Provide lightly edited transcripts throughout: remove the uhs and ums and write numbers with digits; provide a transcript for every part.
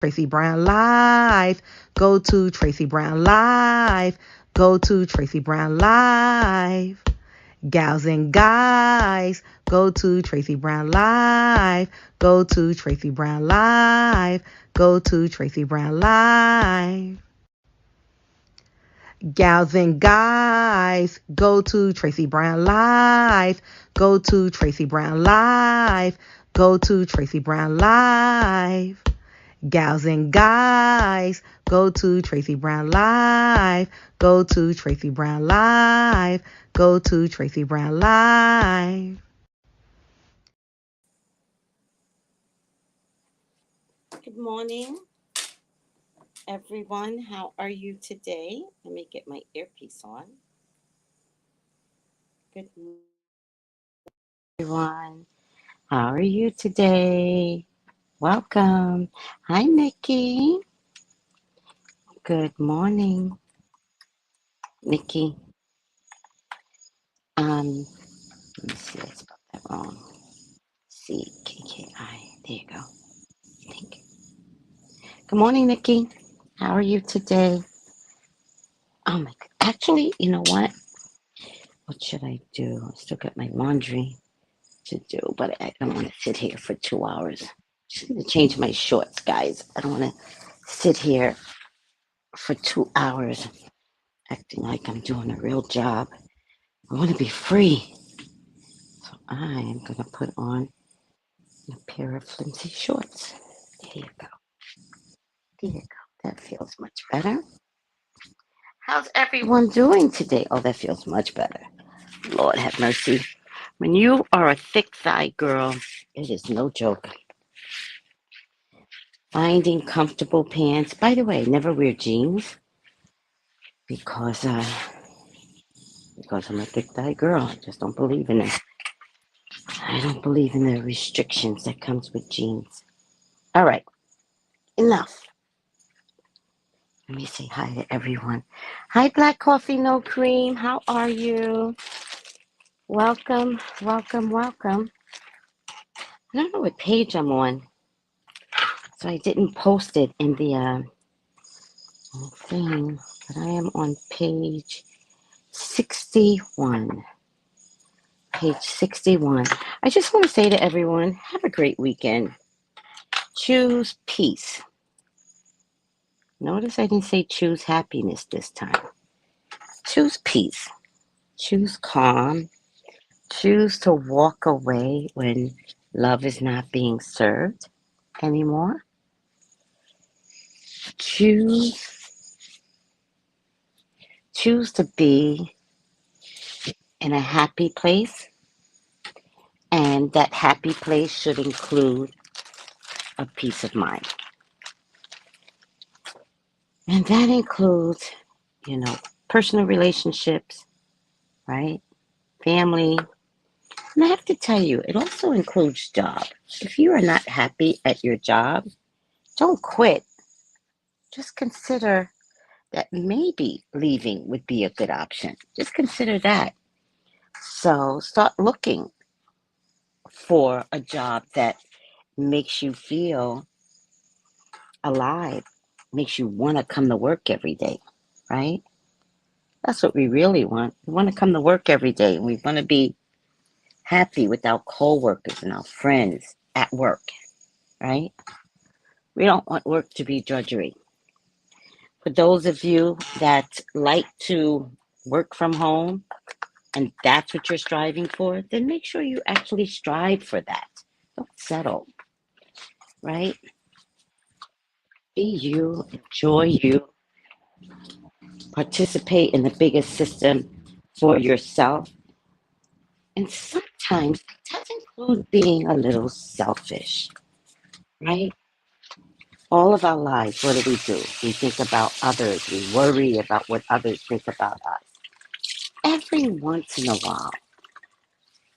Tracy Brown Live. Go to Tracy Brown Live. Go to Tracy Brown Live. Gals and guys, go to Tracy Brown Live. Go to Tracy Brown Live. Go to Tracy Brown Live. Gals and guys, go to Tracy Brown Live. Go to Tracy Brown Live. Go to Tracy Brown Live. Gals and guys, go to Tracy Brown Live. Go to Tracy Brown Live. Go to Tracy Brown Live. Good morning, everyone. How are you today? Let me get my earpiece on. Good everyone. How are you today? Welcome. Hi, Nikki. Good morning, Nikki. Let me see. I spelled that wrong. CKKI. There you go. Thank you. Good morning, Nikki. How are you today? Oh my God. Actually, you know what? What should I do? I still got my laundry to do, but I don't want to sit here for 2 hours. Just need to change my shorts, guys. I don't want to sit here for 2 hours acting like I'm doing a real job. I want to be free. So I am going to put on a pair of flimsy shorts. There you go. There you go. That feels much better. How's everyone doing today? Oh, that feels much better. Lord have mercy. When you are a thick thigh girl, it is no joke. Finding comfortable pants. By the way, never wear jeans because I'm a thick thigh girl. I just don't believe in it. I don't believe in the restrictions that comes with jeans. All right, enough. Let me say hi to everyone. Hi, Black Coffee No Cream. How are you? Welcome, welcome, welcome. I don't know what page I'm on, so I didn't post it in the thing, but I am on page 61. Page 61. I just want to say to everyone, have a great weekend. Choose peace. Notice I didn't say choose happiness this time. Choose peace. Choose calm. Choose to walk away when love is not being served anymore. Choose to be in a happy place, and that happy place should include a peace of mind. And that includes, personal relationships, right? Family. And I have to tell you, it also includes job. If you are not happy at your job, don't quit. Just consider that maybe leaving would be a good option. Just consider that. So start looking for a job that makes you feel alive, makes you want to come to work every day, right? That's what we really want. We want to come to work every day. We want to be happy with our coworkers and our friends at work, right? We don't want work to be drudgery. For those of you that like to work from home and that's what you're striving for, then make sure you actually strive for that. Don't settle, right? Be you, enjoy you, participate in the biggest system for yourself. And sometimes it does include being a little selfish, right? All of our lives, what do? We think about others. We worry about what others think about us. Every once in a while,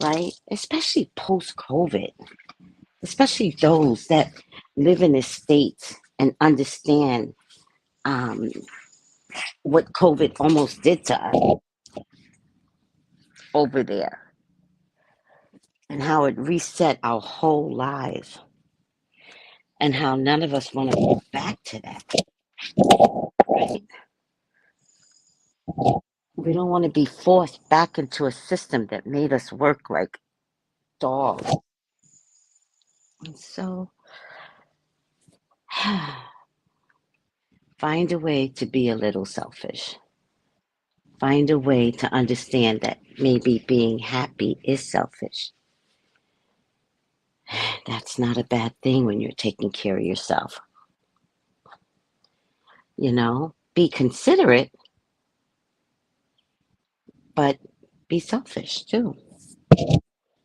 right? Especially post COVID, especially those that live in the States and understand um, what COVID almost did to us over there and how it reset our whole lives. and how none of us want to go back to that, right? We don't want to be forced back into a system that made us work like dogs. And so, find a way to be a little selfish. Find a way to understand that maybe being happy is selfish. That's not a bad thing when you're taking care of yourself. Be considerate, but be selfish too.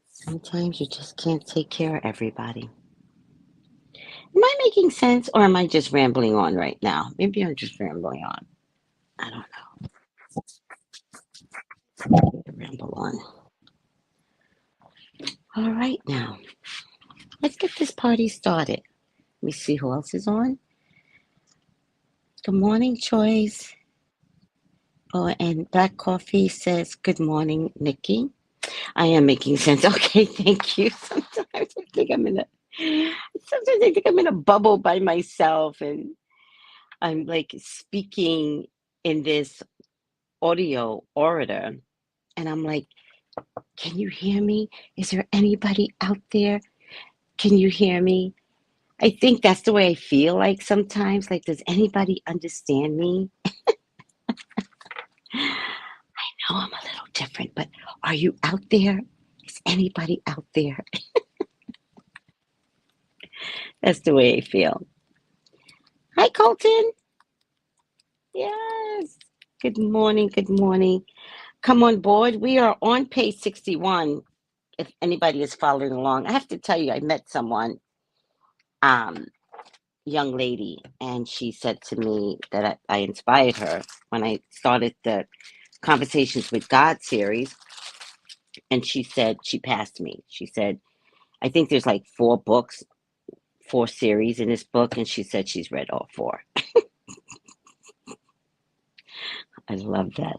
Sometimes you just can't take care of everybody. Am I making sense or am I just rambling on right now? Maybe I'm just rambling on. I don't know. Ramble on. All right, now let's get this party started. Let me see who else is on. Good morning, Choice. Oh, and Black Coffee says, good morning, Nikki. I am making sense. Okay, thank you. Sometimes I think I'm in a bubble by myself and I'm like speaking in this audio orator and I'm like, can you hear me? Is there anybody out there? Can you hear me? I think that's the way I feel like sometimes. Like, does anybody understand me? I know I'm a little different, but are you out there? Is anybody out there? That's the way I feel. Hi, Colton. Yes. Good morning. Good morning. Come on board. We are on page 61. If anybody is following along, I have to tell you, I met someone, young lady, and she said to me that I inspired her when I started the Conversations with God series. And she said, she passed me. She said, I think there's like 4 books, 4 series in this book. And she said she's read all 4. I love that.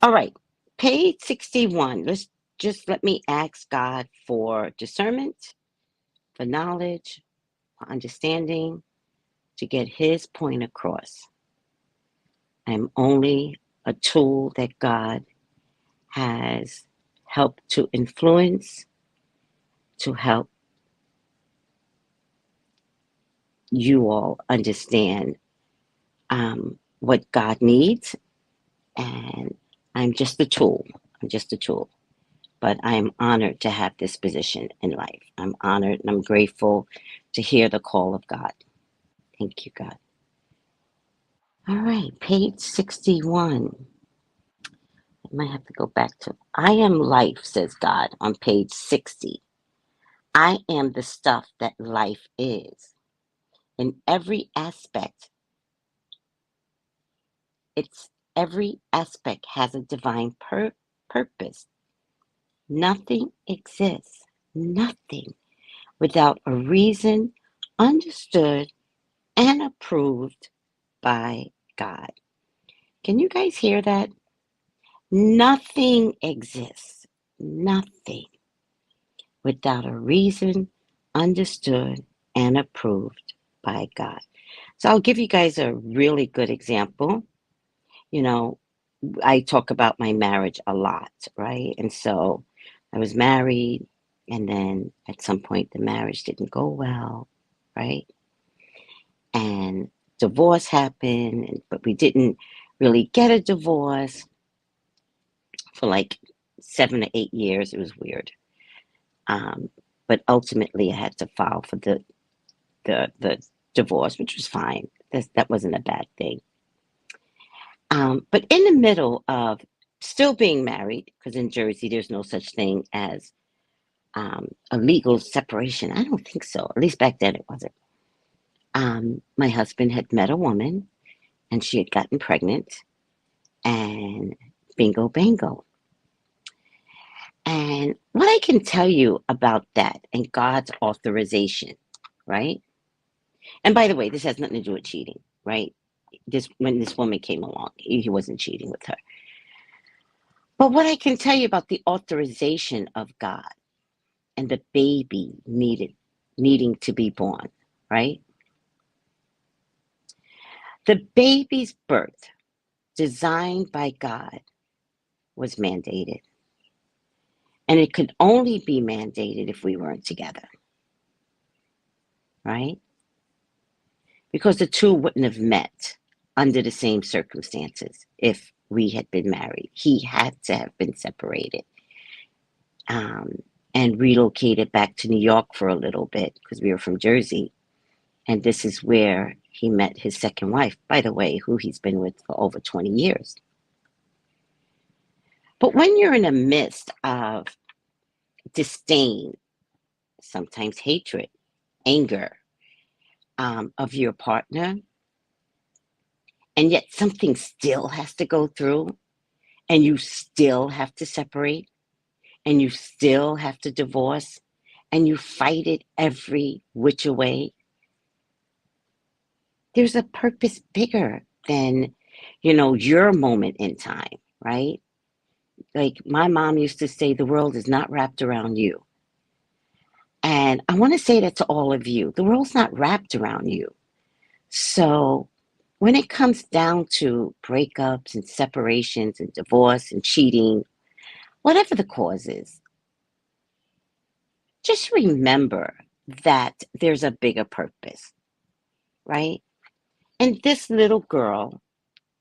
All right. Page 61. Let me ask God for discernment, for knowledge, for understanding, to get his point across. I'm only a tool that God has helped to influence, to help you all understand what God needs. And I'm just a tool. I'm just a tool. But I'm honored to have this position in life. I'm honored and I'm grateful to hear the call of God. Thank you, God. All right, page 61. I might have to go back to I am life, says God, on page 60. I am the stuff that life is. In every aspect, every aspect has a divine purpose. Nothing exists, nothing, without a reason understood and approved by God. Can you guys hear that? Nothing exists, nothing, without a reason understood and approved by God. So I'll give you guys a really good example. I talk about my marriage a lot, right? And so I was married, and then at some point the marriage didn't go well, right? And divorce happened, but we didn't really get a divorce for like 7 to 8 years. It was weird. But ultimately I had to file for the divorce, which was fine. That wasn't a bad thing. But in the middle of still being married, because in Jersey there's no such thing as a legal separation. I don't think so. At least back then it wasn't. My husband had met a woman, and she had gotten pregnant, and bingo bango. And what I can tell you about that and God's authorization, right? And by the way, this has nothing to do with cheating, right? When this woman came along, he wasn't cheating with her. But what I can tell you about the authorization of God and the baby needing to be born, right? The baby's birth, designed by God, was mandated. And it could only be mandated if we weren't together, right? Because the two wouldn't have met under the same circumstances if we had been married. He had to have been separated, um, and relocated back to New York for a little bit because we were from Jersey. And this is where he met his second wife, by the way, who he's been with for over 20 years. But when you're in the midst of disdain, sometimes hatred, anger, of your partner, and yet something still has to go through, and you still have to separate, and you still have to divorce, and you fight it every which way, there's a purpose bigger than, your moment in time, right? Like my mom used to say, the world is not wrapped around you. And I want to say that to all of you. The world's not wrapped around you. So when it comes down to breakups and separations and divorce and cheating, whatever the cause is, just remember that there's a bigger purpose, right? And this little girl,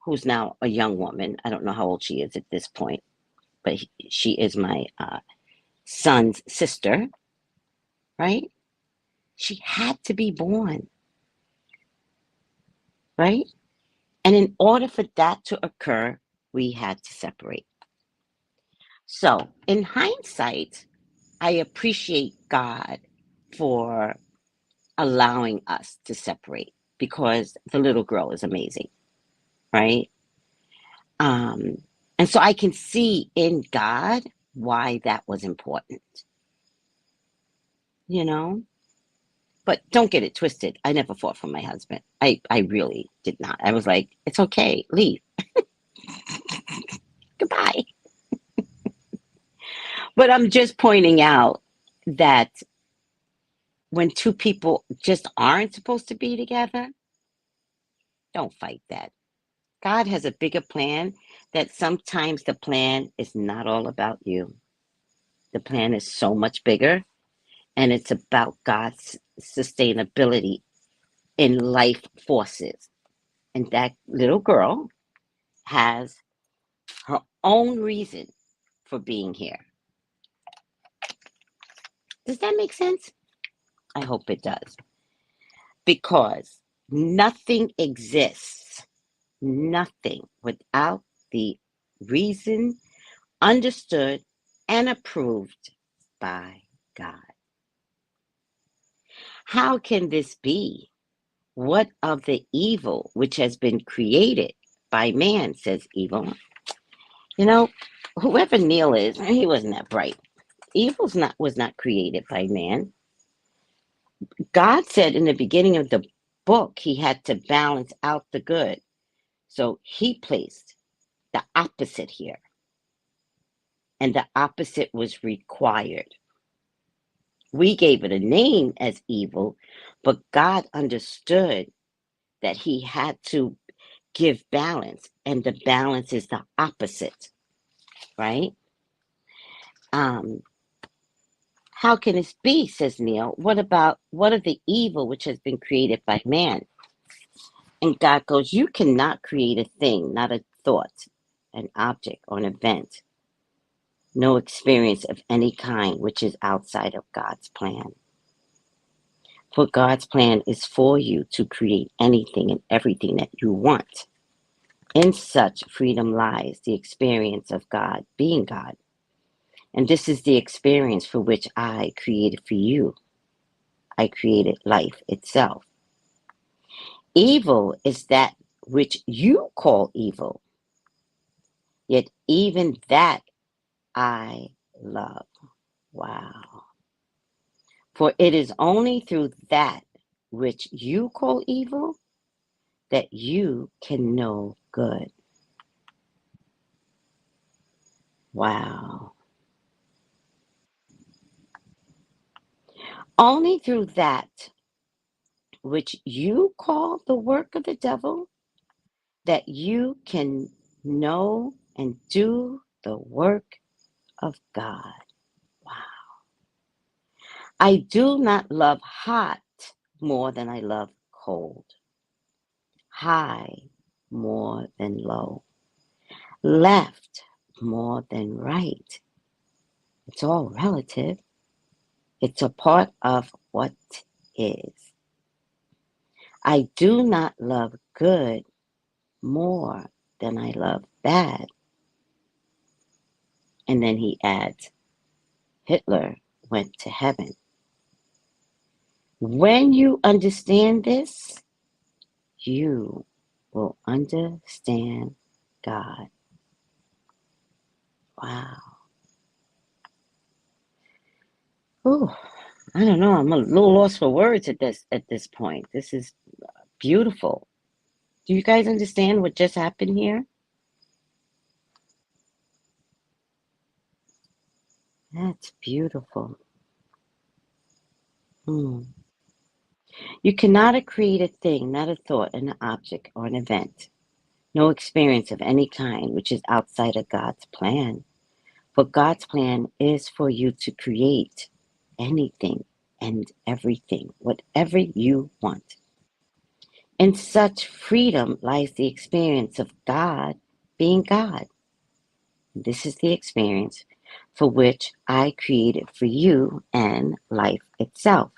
who's now a young woman, I don't know how old she is at this point, but she is my son's sister, right? She had to be born, right? And in order for that to occur, we had to separate. So, in hindsight, I appreciate God for allowing us to separate because the little girl is amazing, right? Um, and so I can see in God why that was important, you know? But don't get it twisted. I never fought for my husband. I really did not. I was like, it's okay, leave. Goodbye. But I'm just pointing out that when two people just aren't supposed to be together, don't fight that. God has a bigger plan, that sometimes the plan is not all about you. The plan is so much bigger, and it's about God's sustainability in life forces. And that little girl has her own reason for being here. Does that make sense? I hope it does. Because nothing exists, nothing, without the reason understood and approved by God. How can this be? What of the evil which has been created by man, says evil? You know, whoever Neil is, he wasn't that bright. Evil's not was not created by man. God said in the beginning of the book he had to balance out the good. So he placed the opposite here, and the opposite was required. We gave it a name as evil, but God understood that he had to give balance, and the balance is the opposite, right? Um, how can this be, says Neil? What of the evil which has been created by man? And God goes, you cannot create a thing, not a thought, an object, or an event, no experience of any kind which is outside of God's plan. For God's plan is for you to create anything and everything that you want. In such freedom lies the experience of God being God. And this is the experience for which I created for you. I created life itself. Evil is that which you call evil, yet even that I love. Wow. For it is only through that which you call evil that you can know good. Wow. Only through that which you call the work of the devil, that you can know and do the work of God. Wow. I do not love hot more than I love cold, high more than low, left more than right. It's all relative. It's a part of what is. I do not love good more than I love bad. And then he adds, Hitler went to heaven. When you understand this, you will understand God. Wow. Ooh, I don't know. I'm a little lost for words at this point. This is beautiful. Do you guys understand what just happened here? That's beautiful. You cannot create a thing, not a thought, an object, or an event. No experience of any kind which is outside of God's plan. For God's plan is for you to create anything and everything, whatever you want. In such freedom lies the experience of God being God. This is the experience for which I created for you and life itself.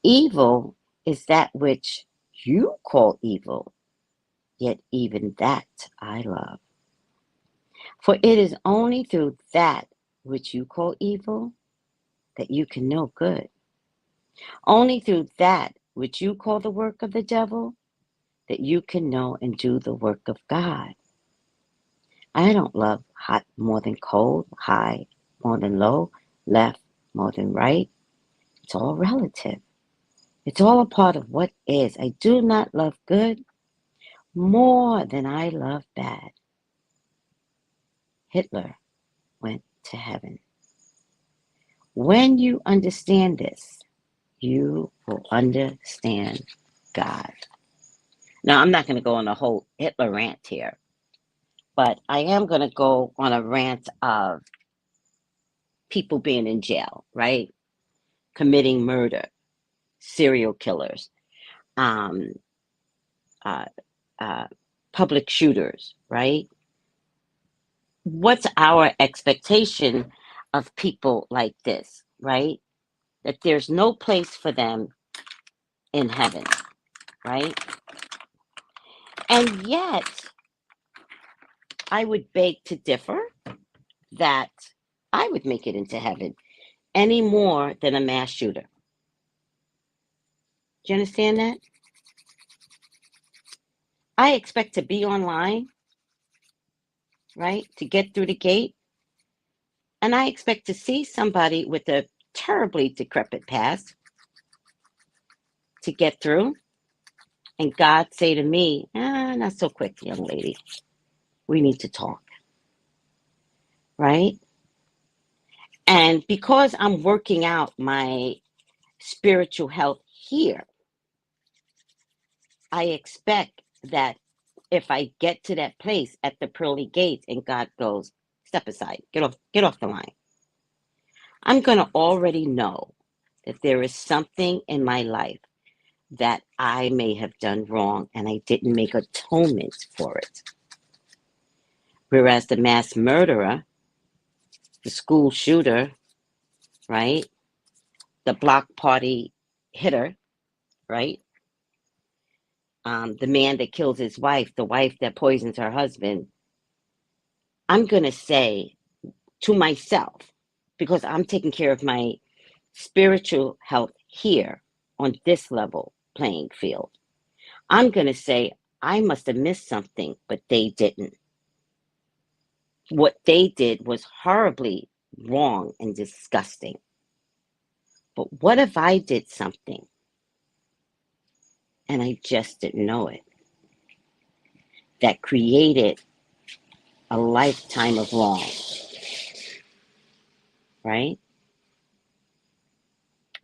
Evil is that which you call evil, yet even that I love. For it is only through that which you call evil that you can know good. Only through that which you call the work of the devil that you can know and do the work of God. I don't love hot more than cold, high more than low, left more than right. It's all relative. It's all a part of what is. I do not love good more than I love bad. Hitler went to heaven. When you understand this, you will understand God. Now, I'm not going to go on a whole Hitler rant here, but I am going to go on a rant of people being in jail, right? Committing murder, serial killers, um, uh, public shooters, right? What's our expectation of people like this, right? That there's no place for them in heaven, right? And yet, I would beg to differ that I would make it into heaven any more than a mass shooter. Do you understand that? I expect to be online, right, to get through the gate, and I expect to see somebody with a terribly decrepit past to get through, and God say to me, not so quick, young lady. We need to talk, right? And because I'm working out my spiritual health here, I expect that if I get to that place at the pearly gates and God goes, step aside, get off the line, I'm going to already know that there is something in my life that I may have done wrong and I didn't make atonement for it. Whereas the mass murderer, the school shooter, right? The block party hitter, right? The man that kills his wife, the wife that poisons her husband, I'm going to say to myself, because I'm taking care of my spiritual health here on this level playing field, I'm going to say, I must have missed something, but they didn't. What they did was horribly wrong and disgusting. But what if I did something and I just didn't know it? That created a lifetime of wrong, right?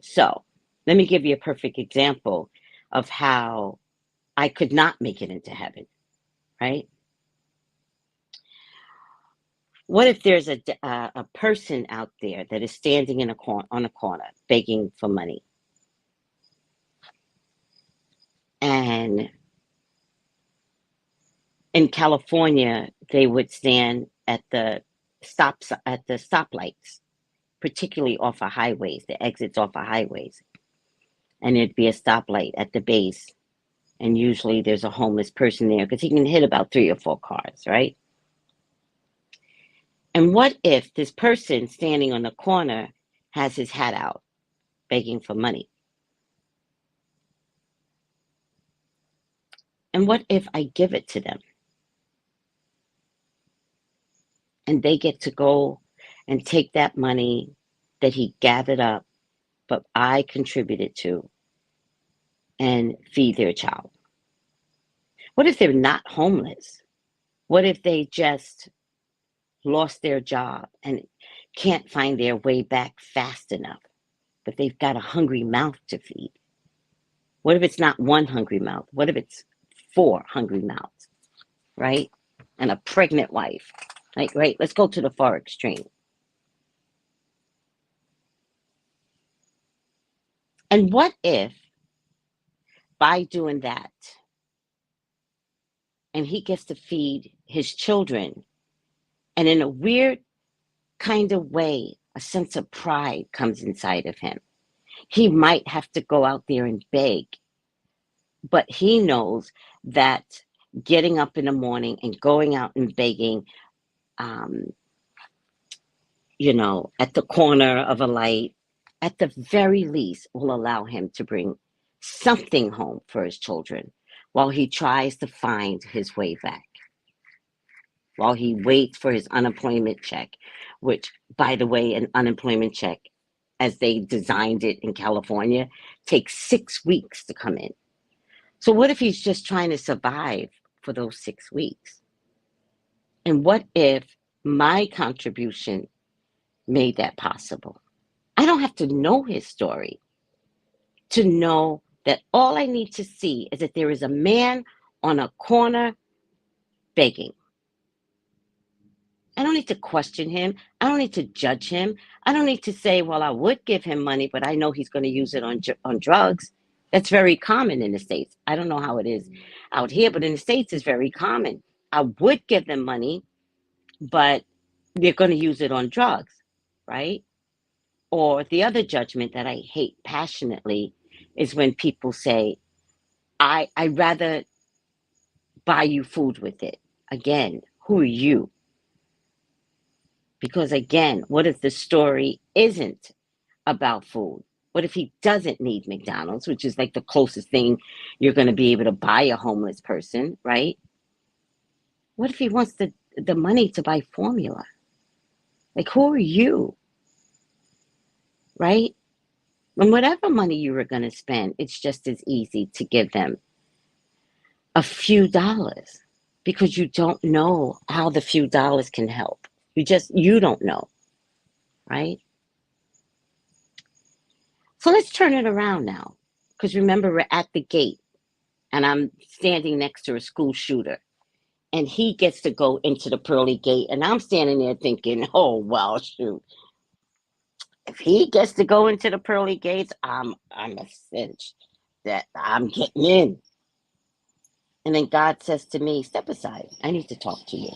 So Let me give you a perfect example of how I could not make it into heaven, right? What if there's a person out there that is standing in on a corner begging for money, and in California they would stand at the stoplights, particularly off of highways, the exits off of highways, and there'd be a stoplight at the base, and usually there's a homeless person there because he can hit about 3 or 4 cars, right? And what if this person standing on the corner has his hat out begging for money? And what if I give it to them and they get to go and take that money that he gathered up, but I contributed to, and feed their child? What if they're not homeless? What if they just lost their job and can't find their way back fast enough, but they've got a hungry mouth to feed? What if it's not one hungry mouth? What if it's 4 hungry mouths, right? And a pregnant wife, like, right? Let's go to the far extreme. And what if by doing that, and he gets to feed his children, and in a weird kind of way, a sense of pride comes inside of him. He might have to go out there and beg, but he knows that getting up in the morning and going out and begging, um, at the corner of a light, at the very least, will allow him to bring something home for his children while he tries to find his way back, while he waits for his unemployment check, which, by the way, an unemployment check, as they designed it in California, takes 6 weeks to come in. So what if he's just trying to survive for those 6 weeks? And what if my contribution made that possible? I don't have to know his story to know that all I need to see is that there is a man on a corner begging. I don't need to question him. I don't need to judge him. I don't need to say, well, I would give him money, but I know he's going to use it on drugs. That's very common in the States. I don't know how it is out here, but in the States, it's very common. I would give them money, but they're going to use it on drugs, right? Or the other judgment that I hate passionately is when people say, I'd rather buy you food with it. Again, who are you? Because again, what if the story isn't about food? What if he doesn't need McDonald's, which is like the closest thing you're going to be able to buy a homeless person, right? What if he wants the money to buy formula? Like, who are you? Right? And whatever money you were going to spend, it's just as easy to give them a few dollars because you don't know how the few dollars can help. You don't know, right? So let's turn it around now. Because remember, we're at the gate and I'm standing next to a school shooter. And he gets to go into the pearly gate. And I'm standing there thinking, oh, well, shoot. If he gets to go into the pearly gates, I'm a cinch that I'm getting in. And then God says to me, step aside. I need to talk to you.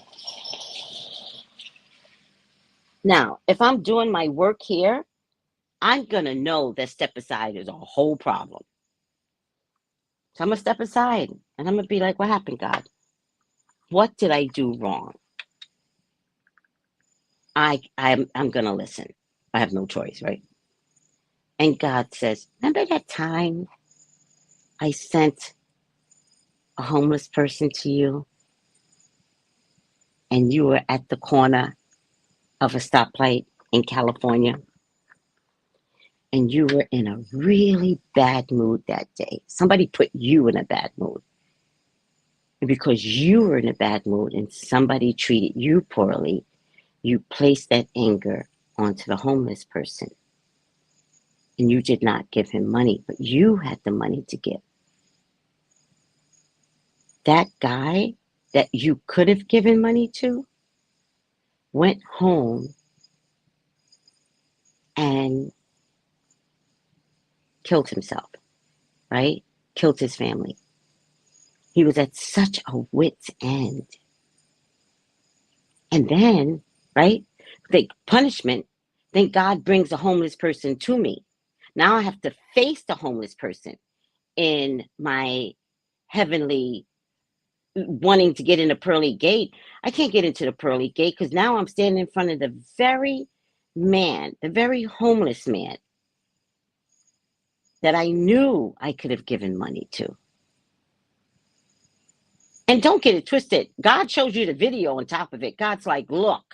Now, if I'm doing my work here, I'm going to know that step aside is a whole problem. So I'm going to step aside and I'm going to be like, what happened, God? What did I do wrong? I'm going to listen. I have no choice, right? And God says, remember that time I sent a homeless person to you and you were at the corner of a stoplight in California and you were in a really bad mood that day. Somebody put you in a bad mood. And because you were in a bad mood and somebody treated you poorly, you placed that anger onto the homeless person. and you did not give him money, but you had the money to give. That guy that you could have given money to went home and killed himself, right? Killed his family. He was at such a wit's end. And then, right? The punishment, then God brings a homeless person to me. Now I have to face the homeless person in my heavenly wanting to get in the pearly gate. I can't get into the pearly gate because now I'm standing in front of the very man, the very homeless man that I knew I could have given money to. And don't get it twisted. God shows you the video on top of it. God's like, look,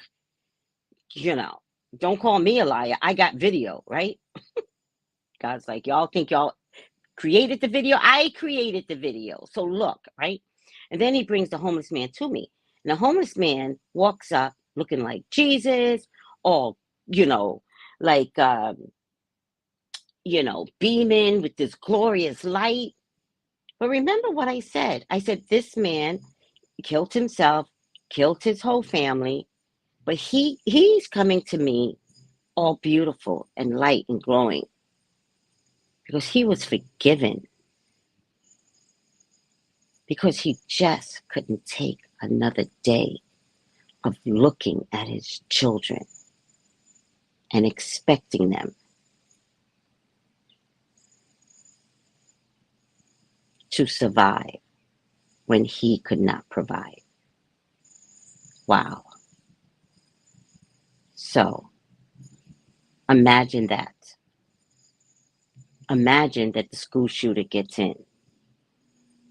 don't call me a liar. I got video, right? God's like, y'all think y'all created the video? I created the video. So look, right? And then he brings the homeless man to me. And the homeless man walks up looking like Jesus, all, like, beaming with this glorious light. But remember what I said. I said, this man killed himself, killed his whole family, but he's coming to me all beautiful and light and glowing because he was forgiven, because he just couldn't take another day of looking at his children and expecting them to survive when he could not provide. Wow. So imagine that. Imagine that the school shooter gets in.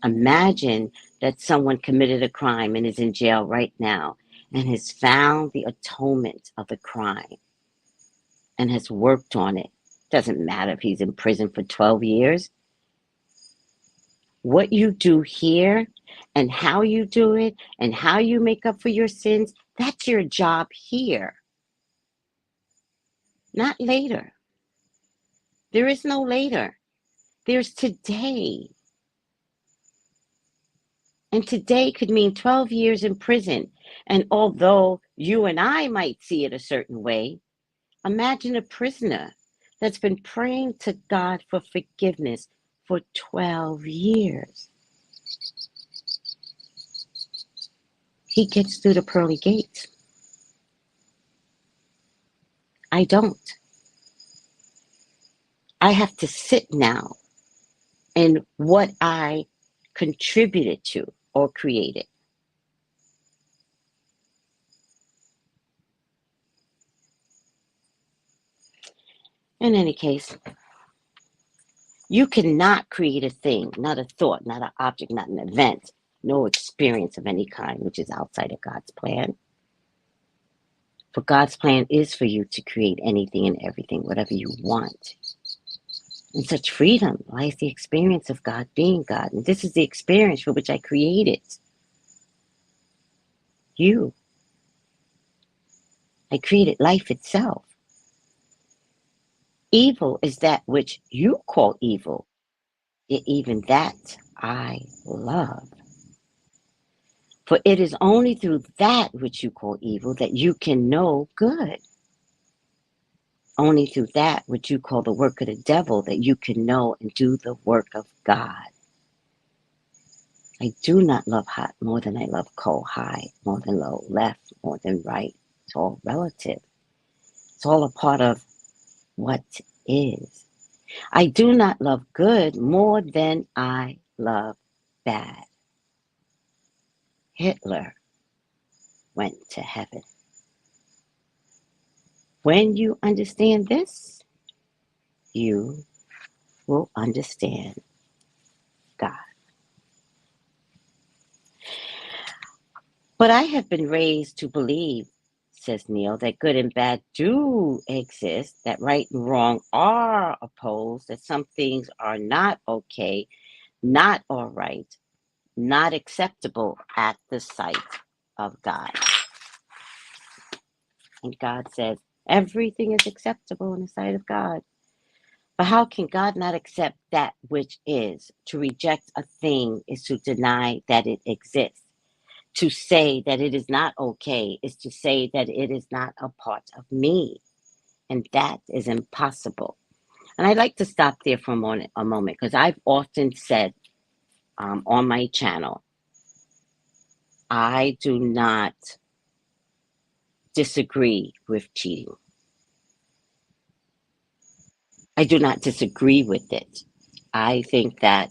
Imagine that someone committed a crime and is in jail right now and has found the atonement of the crime and has worked on it. Doesn't matter if he's in prison for 12 years. What you do here and how you do it and how you make up for your sins, that's your job here. Not later. There is no later. There's today. And today could mean 12 years in prison. And although you and I might see it a certain way, imagine a prisoner that's been praying to God for forgiveness for 12 years. He gets through the pearly gates. I don't. I have to sit now in what I contributed to or created. In any case, you cannot create a thing, not a thought, not an object, not an event, no experience of any kind, which is outside of God's plan. For God's plan is for you to create anything and everything, whatever you want. In such freedom lies the experience of God being God. And this is the experience for which I created you. I created life itself. Evil is that which you call evil, yet even that I love. For it is only through that which you call evil that you can know good. Only through that which you call the work of the devil that you can know and do the work of God. I do not love hot more than I love cold, high more than low, left more than right. It's all relative. It's all a part of what is. I do not love good more than I love bad. Hitler went to heaven. When you understand this, you will understand God. But I have been raised to believe, says Neil, that good and bad do exist, that right and wrong are opposed, that some things are not okay, not all right, not acceptable at the sight of God. And God says, everything is acceptable in the sight of God. But how can God not accept that which is? To reject a thing is to deny that it exists. To say that it is not okay is to say that it is not a part of me. And that is impossible. And I'd like to stop there for a moment, because I've often said on my channel, I do not disagree with cheating. I do not disagree with it. I think that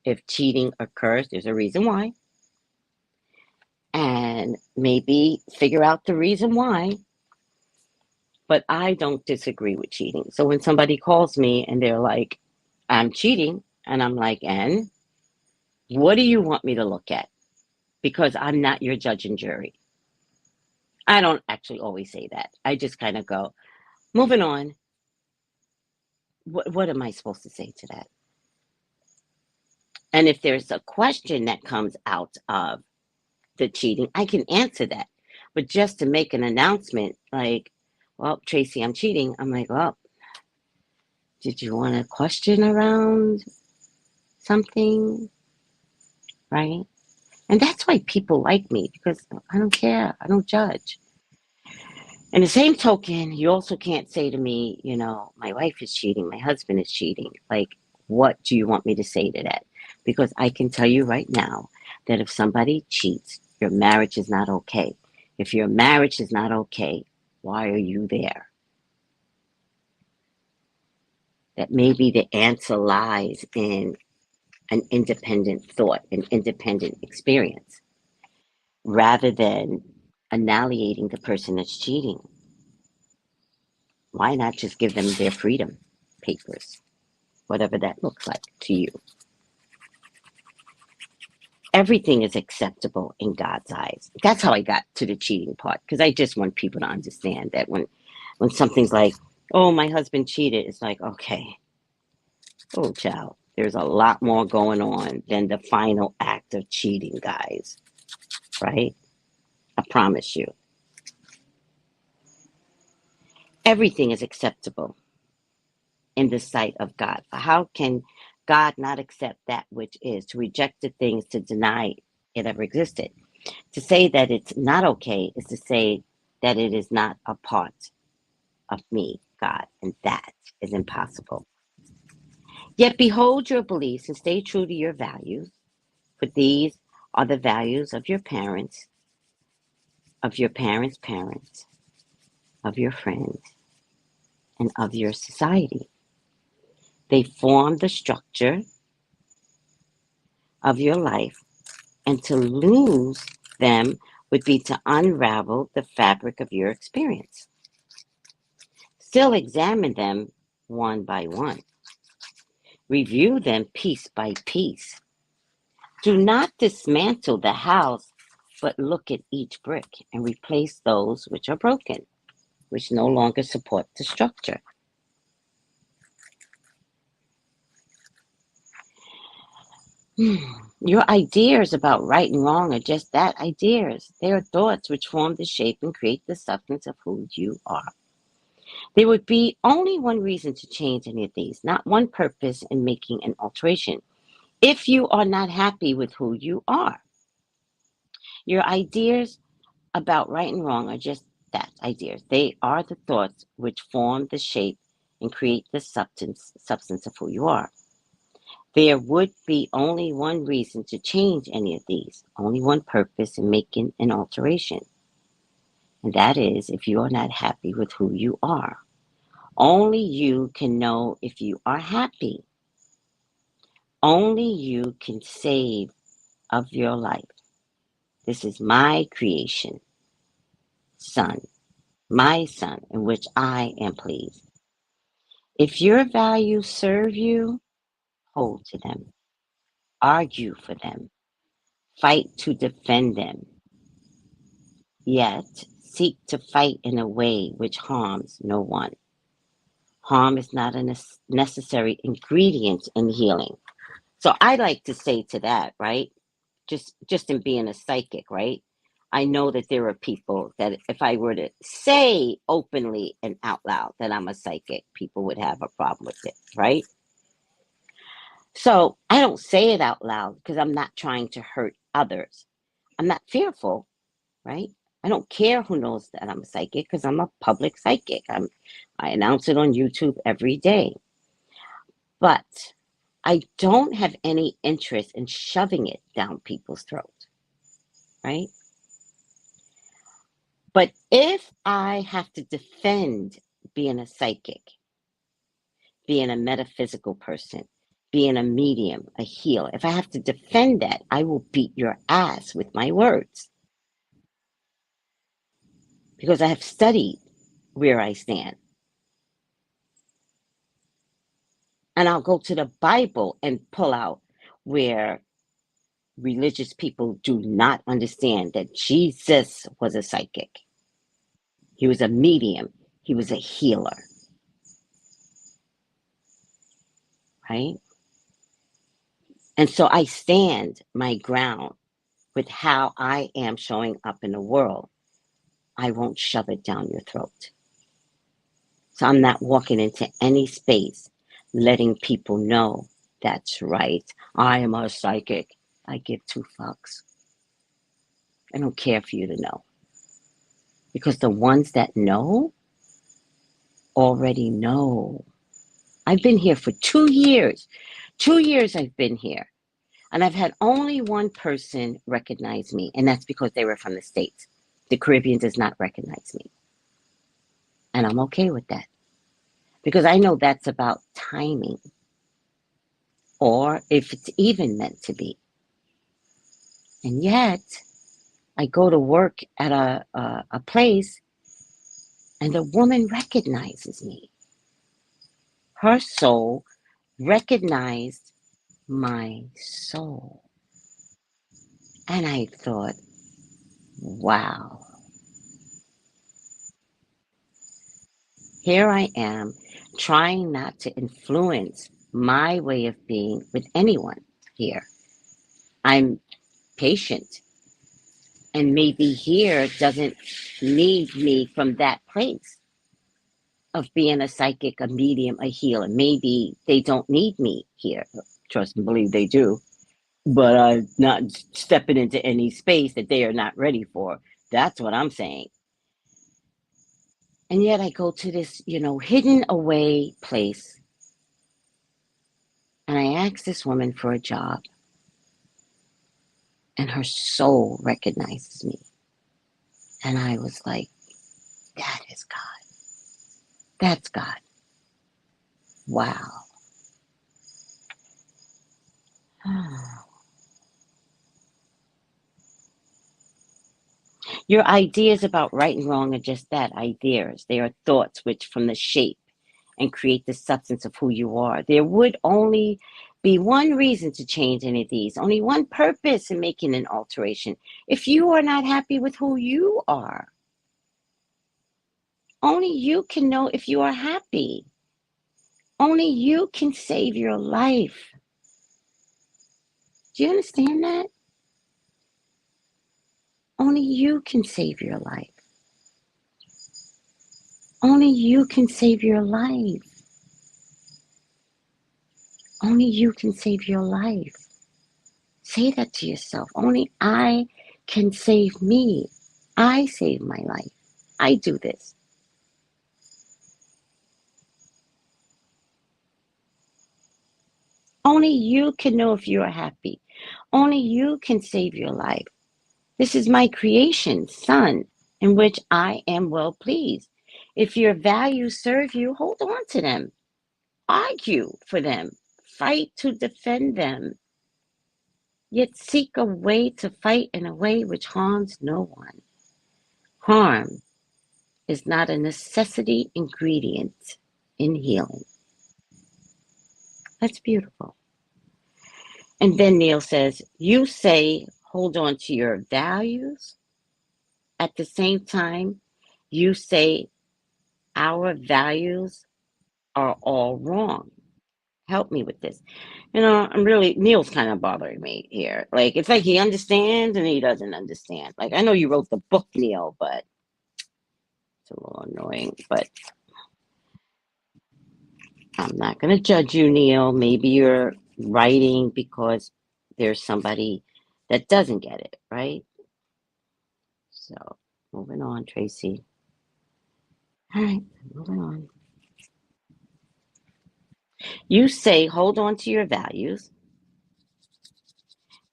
if cheating occurs, there's a reason why, and maybe figure out the reason why. But I don't disagree with cheating. So when somebody calls me and they're like, I'm cheating, and I'm like, and what do you want me to look at? Because I'm not your judge and jury. I don't actually always say that. I just kind of go, moving on. What am I supposed to say to that? And if there's a question that comes out of the cheating, I can answer that. But just to make an announcement like, well, Tracy, I'm cheating. I'm like, well, did you want a question around something? Right? And that's why people like me, because I don't care. I don't judge. In the same token, you also can't say to me, my wife is cheating, my husband is cheating. Like, what do you want me to say to that? Because I can tell you right now that if somebody cheats, your marriage is not okay. If your marriage is not okay, why are you there? That maybe the answer lies in an independent thought, an independent experience, rather than annihilating the person that's cheating. Why not just give them their freedom papers, whatever that looks like to you? Everything is acceptable in God's eyes. That's how I got to the cheating part, because I just want people to understand that when something's like, oh, my husband cheated, it's like, okay, oh, child, there's a lot more going on than the final act of cheating, guys, right? I promise you. Everything is acceptable in the sight of God. How can God not accept that which is? To reject the things, to deny it ever existed. To say that it's not okay is to say that it is not a part of me, God, and that is impossible. Yet behold your beliefs and stay true to your values, for these are the values of your parents, of your parents' parents, of your friends, and of your society. They form the structure of your life, and to lose them would be to unravel the fabric of your experience. Still examine them one by one. Review them piece by piece. Do not dismantle the house, but look at each brick and replace those which are broken, which no longer support the structure. Your ideas about right and wrong are just that, ideas. They are thoughts which form the shape and create the substance of who you are. There would be only one reason to change any of these, not one purpose in making an alteration. If you are not happy with who you are, your ideas about right and wrong are just that, ideas. They are the thoughts which form the shape and create the substance of who you are. There would be only one reason to change any of these, only one purpose in making an alteration. And that is if you are not happy with who you are. Only you can know if you are happy. Only you can save of your life. This is my creation, son, my son, in which I am pleased. If your values serve you, hold to them, argue for them, fight to defend them. Yet seek to fight in a way which harms no one. Harm is not a necessary ingredient in healing. So I like to say to that, right? Just in being a psychic, right? I know that there are people that if I were to say openly and out loud that I'm a psychic, people would have a problem with it, right? So I don't say it out loud because I'm not trying to hurt others. I'm not fearful, right? I don't care who knows that I'm a psychic because I'm a public psychic. I announce it on YouTube every day. But I don't have any interest in shoving it down people's throats, right? But if I have to defend being a psychic, being a metaphysical person, being a medium, a healer, if I have to defend that, I will beat your ass with my words because I have studied where I stand. And I'll go to the Bible and pull out where religious people do not understand that Jesus was a psychic. He was a medium. He was a healer, right? And so I stand my ground with how I am showing up in the world. I won't shove it down your throat. So I'm not walking into any space letting people know that's right. I am a psychic. I give two fucks. I don't care for you to know. Because the ones that know already know. I've been here for 2 years. 2 years I've been here. And I've had only one person recognize me, and that's because they were from the States. The Caribbean does not recognize me. And I'm okay with that. Because I know that's about timing. Or if it's even meant to be. And yet, I go to work at a place, and the woman recognizes me. Her soul recognized my soul. And I thought, wow, here I am trying not to influence my way of being with anyone here. I'm patient. And maybe here doesn't need me from that place of being a psychic, a medium, a healer. Maybe they don't need me here. Trust and believe they do. But I'm not stepping into any space that they are not ready for. That's what I'm saying. And yet I go to this, hidden away place. And I ask this woman for a job. And her soul recognizes me. And I was like, that is God. That's God. Wow. Your ideas about right and wrong are just that, ideas. They are thoughts which from the shape and create the substance of who you are. There would only be one reason to change any of these, only one purpose in making an alteration. If you are not happy with who you are, only you can know if you are happy. Only you can save your life. Do you understand that? Only you can save your life. Only you can save your life. Only you can save your life. Say that to yourself. Only I can save me. I save my life. I do this. Only you can know if you are happy. Only you can save your life. This is my creation, Son, in which I am well pleased. If your values serve you, hold on to them. Argue for them. Fight to defend them. Yet seek a way to fight in a way which harms no one. Harm is not a necessity ingredient in healing. That's beautiful. And then Neil says, you say, hold on to your values. At the same time, you say our values are all wrong. Help me with this. Neil's kind of bothering me here. Like, it's like he understands and he doesn't understand. Like, I know you wrote the book, Neil, but it's a little annoying. But I'm not going to judge you, Neil. Maybe you're writing because there's somebody that doesn't get it, right? So, moving on, Tracy. All right, moving on. You say, hold on to your values.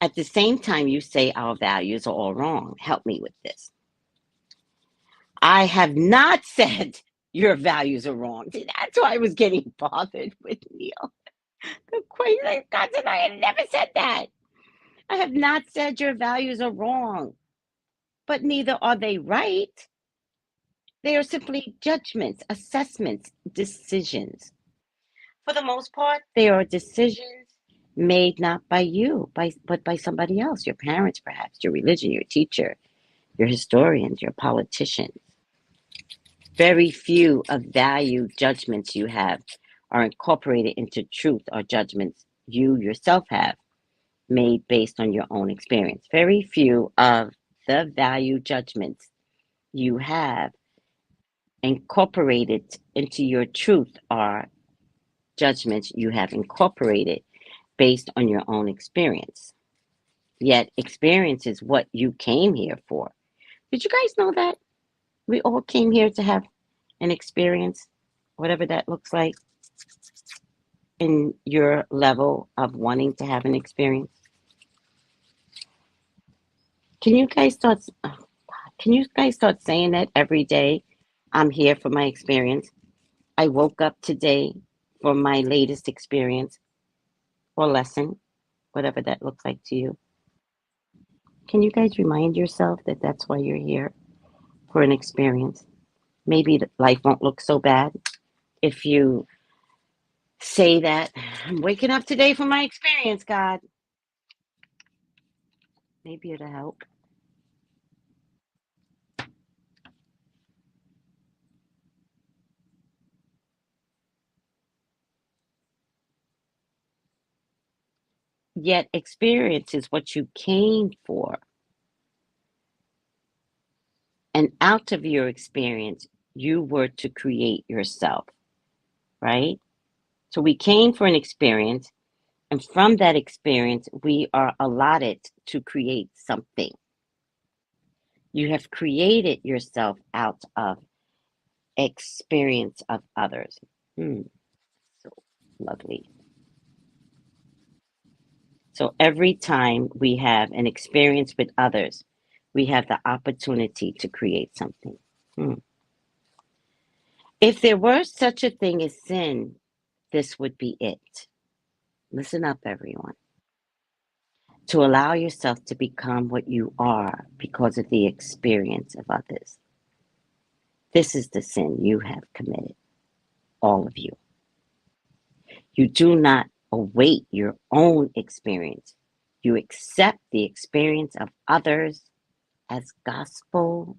At the same time, you say our values are all wrong. Help me with this. I have not said your values are wrong. See, that's why I was getting bothered with Neil. The crazy cousin, I had never said that. I have not said your values are wrong, but neither are they right. They are simply judgments, assessments, decisions. For the most part, they are decisions made not by you, but by somebody else, your parents, perhaps, your religion, your teacher, your historians, your politicians. Very few of value judgments you have are incorporated into truth or judgments you yourself have made based on your own experience. Very few of the value judgments you have incorporated into your truth are judgments you have incorporated based on your own experience. Yet, experience is what you came here for. Did you guys know that? We all came here to have an experience, whatever that looks like in your level of wanting to have an experience. Can you guys start? Can you guys start saying that every day? I'm here for my experience. I woke up today for my latest experience or lesson, whatever that looks like to you. Can you guys remind yourself that that's why you're here for an experience? Maybe life won't look so bad if you say that I'm waking up today for my experience, God. Maybe it'll help. Yet experience is what you came for. And out of your experience, you were to create yourself, right? So we came for an experience, and from that experience, we are allotted to create something. You have created yourself out of experience of others. So lovely. So every time we have an experience with others, we have the opportunity to create something. If there were such a thing as sin, this would be it. Listen up, everyone. To allow yourself to become what you are because of the experience of others. This is the sin you have committed, all of you. You do not await your own experience. You accept the experience of others as gospel,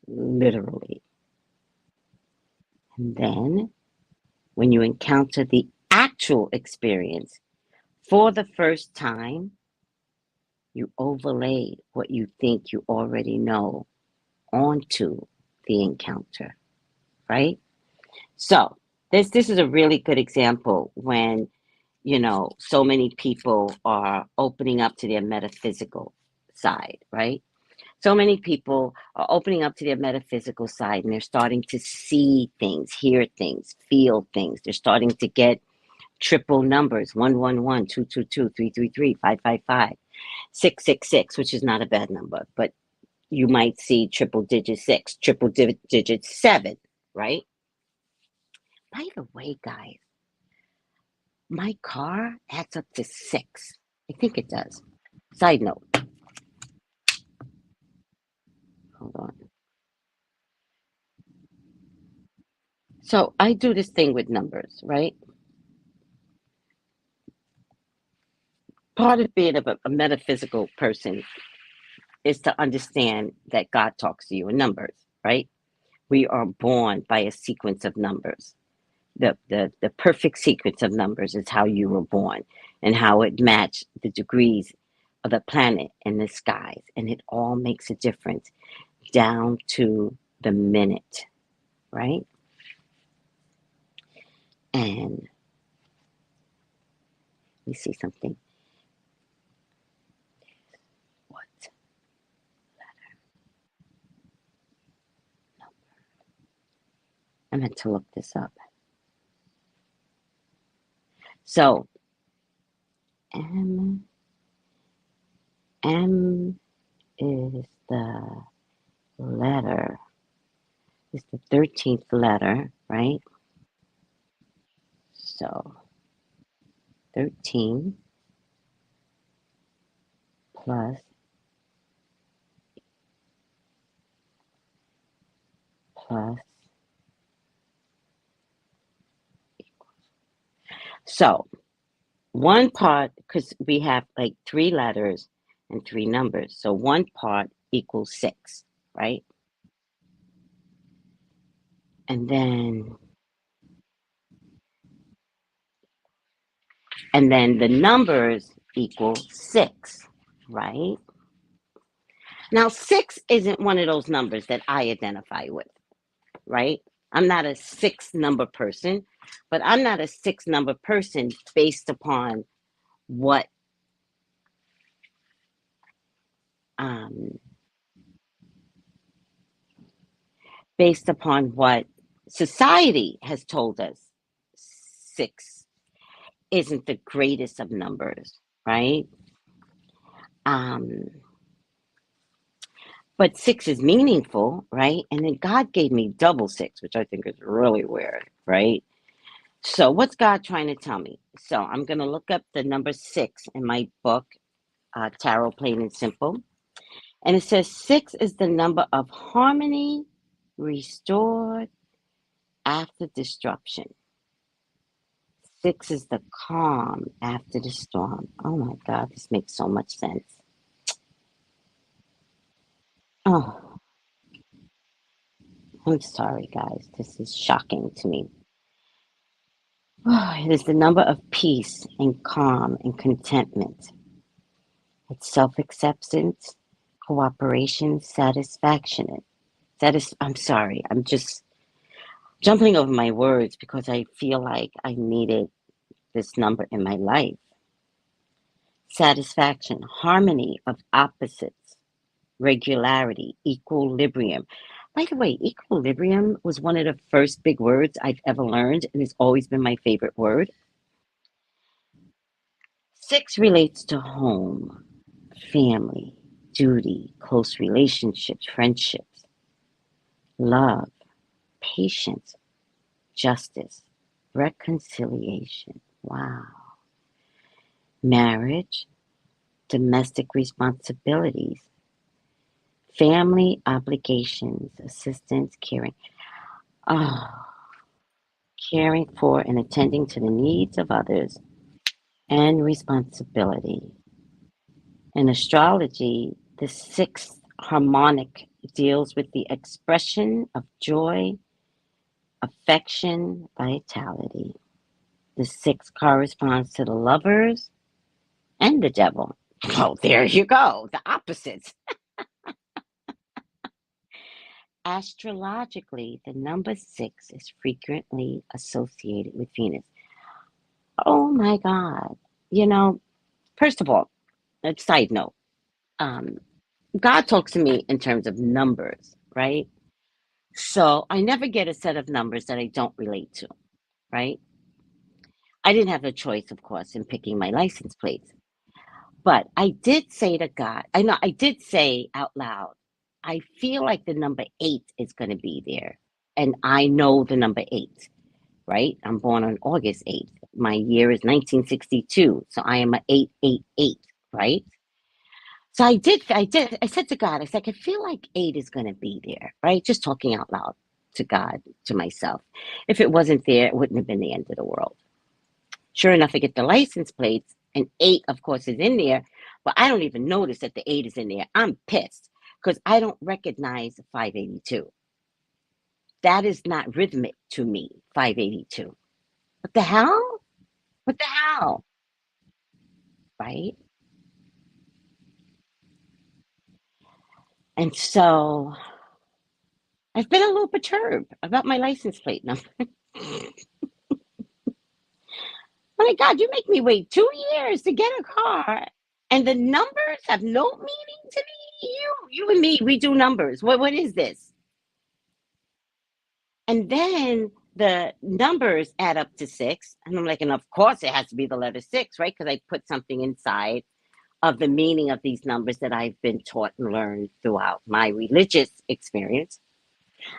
literally. And then, when you encounter the actual experience for the first time, you overlay what you think you already know onto the encounter, right? So this is a really good example when so many people are opening up to their metaphysical side, right? So many people are opening up to their metaphysical side and they're starting to see things, hear things, feel things. They're starting to get triple numbers: 111, 222, 333, 555, 666, which is not a bad number, but you might see triple digit 6, triple digit 7, right? By the way, guys, my car adds up to 6. I think it does. Side note. Hold on. So I do this thing with numbers, right? Part of being a metaphysical person is to understand that God talks to you in numbers, right? We are born by a sequence of numbers. the perfect sequence of numbers is how you were born and how it matched the degrees of the planet and the skies. And it all makes a difference down to the minute, right? And let me see something. What? I meant to look this up. So M is the letter. It's the 13th letter, right? So 13 plus plus. So one part, because we have like 3 letters and 3 numbers. So one part equals 6, right? And then the numbers equal 6, right? Now 6 isn't one of those numbers that I identify with, right? I'm not a 6 number person, but I'm not a 6 number person based upon what um, society has told us 6 isn't the greatest of numbers, right? Um, but 6 is meaningful, right? And then God gave me double 6, which I think is really weird, right? So what's God trying to tell me? So I'm going to look up the number 6 in my book, Tarot Plain and Simple. And it says 6 is the number of harmony restored after destruction. 6 is the calm after the storm. Oh my God, this makes so much sense. Oh, I'm sorry, guys. This is shocking to me. It is the number of peace and calm and contentment. It's self-acceptance, cooperation, satisfaction. I'm sorry. I'm just jumping over my words because I feel like I needed this number in my life. Satisfaction, harmony of opposites, regularity, equilibrium. By the way, equilibrium was one of the first big words I've ever learned, and it's always been my favorite word. 6 relates to home, family, duty, close relationships, friendships, love, patience, justice, reconciliation. Wow. Marriage, domestic responsibilities, family obligations, assistance, caring. Oh, caring for and attending to the needs of others and responsibility. In astrology, the 6th harmonic deals with the expression of joy, affection, vitality. The 6th corresponds to the lovers and the devil. Oh, there you go, the opposites. Astrologically, the number 6 is frequently associated with Venus. Oh my God. You know, first of all, a side note, um, God talks to me in terms of numbers, right? So I never get a set of numbers that I don't relate to, right? I didn't have a choice, of course, in picking my license plates. But I did say to God, I did say out loud, I feel like the number 8 is going to be there. And I know the number 8, right? I'm born on August 8th. My year is 1962. So I am a 888, right? So I said to God, I said, I feel like 8 is going to be there, right? Just talking out loud to God, to myself. If it wasn't there, it wouldn't have been the end of the world. Sure enough, I get the license plates, and 8, of course, is in there, but I don't even notice that the 8 is in there. I'm pissed because I don't recognize 582. That is not rhythmic to me, 582. What the hell? What the hell? Right? And so I've been a little perturbed about my license plate number. Oh my God, you make me wait 2 years to get a car, and the numbers have no meaning to me. You and me, we do numbers. What is this? And then the numbers add up to six, and I'm like, and of course it has to be the letter six, right? Because I put something inside of the meaning of these numbers that I've been taught and learned throughout my religious experience.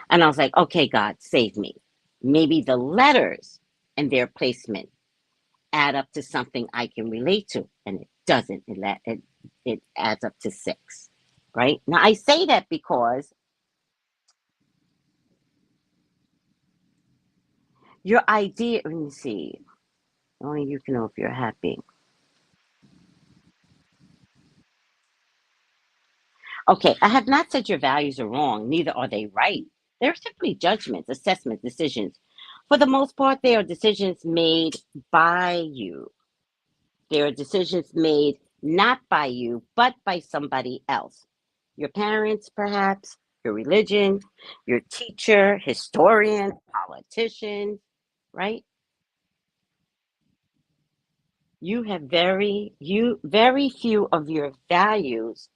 And I was like, okay, God, save me. Maybe the letters and their placement add up to something I can relate to. And it doesn't. It adds up to six, right? Now, I say that because your idea, let me see, only you can know if you're happy. Okay, I have not said your values are wrong, neither are they right. They're simply judgments, assessments, decisions. For the most part, they are decisions made by you. They are decisions made not by you, but by somebody else. Your parents, perhaps, your religion, your teacher, historian, politician, right? Very few of your values,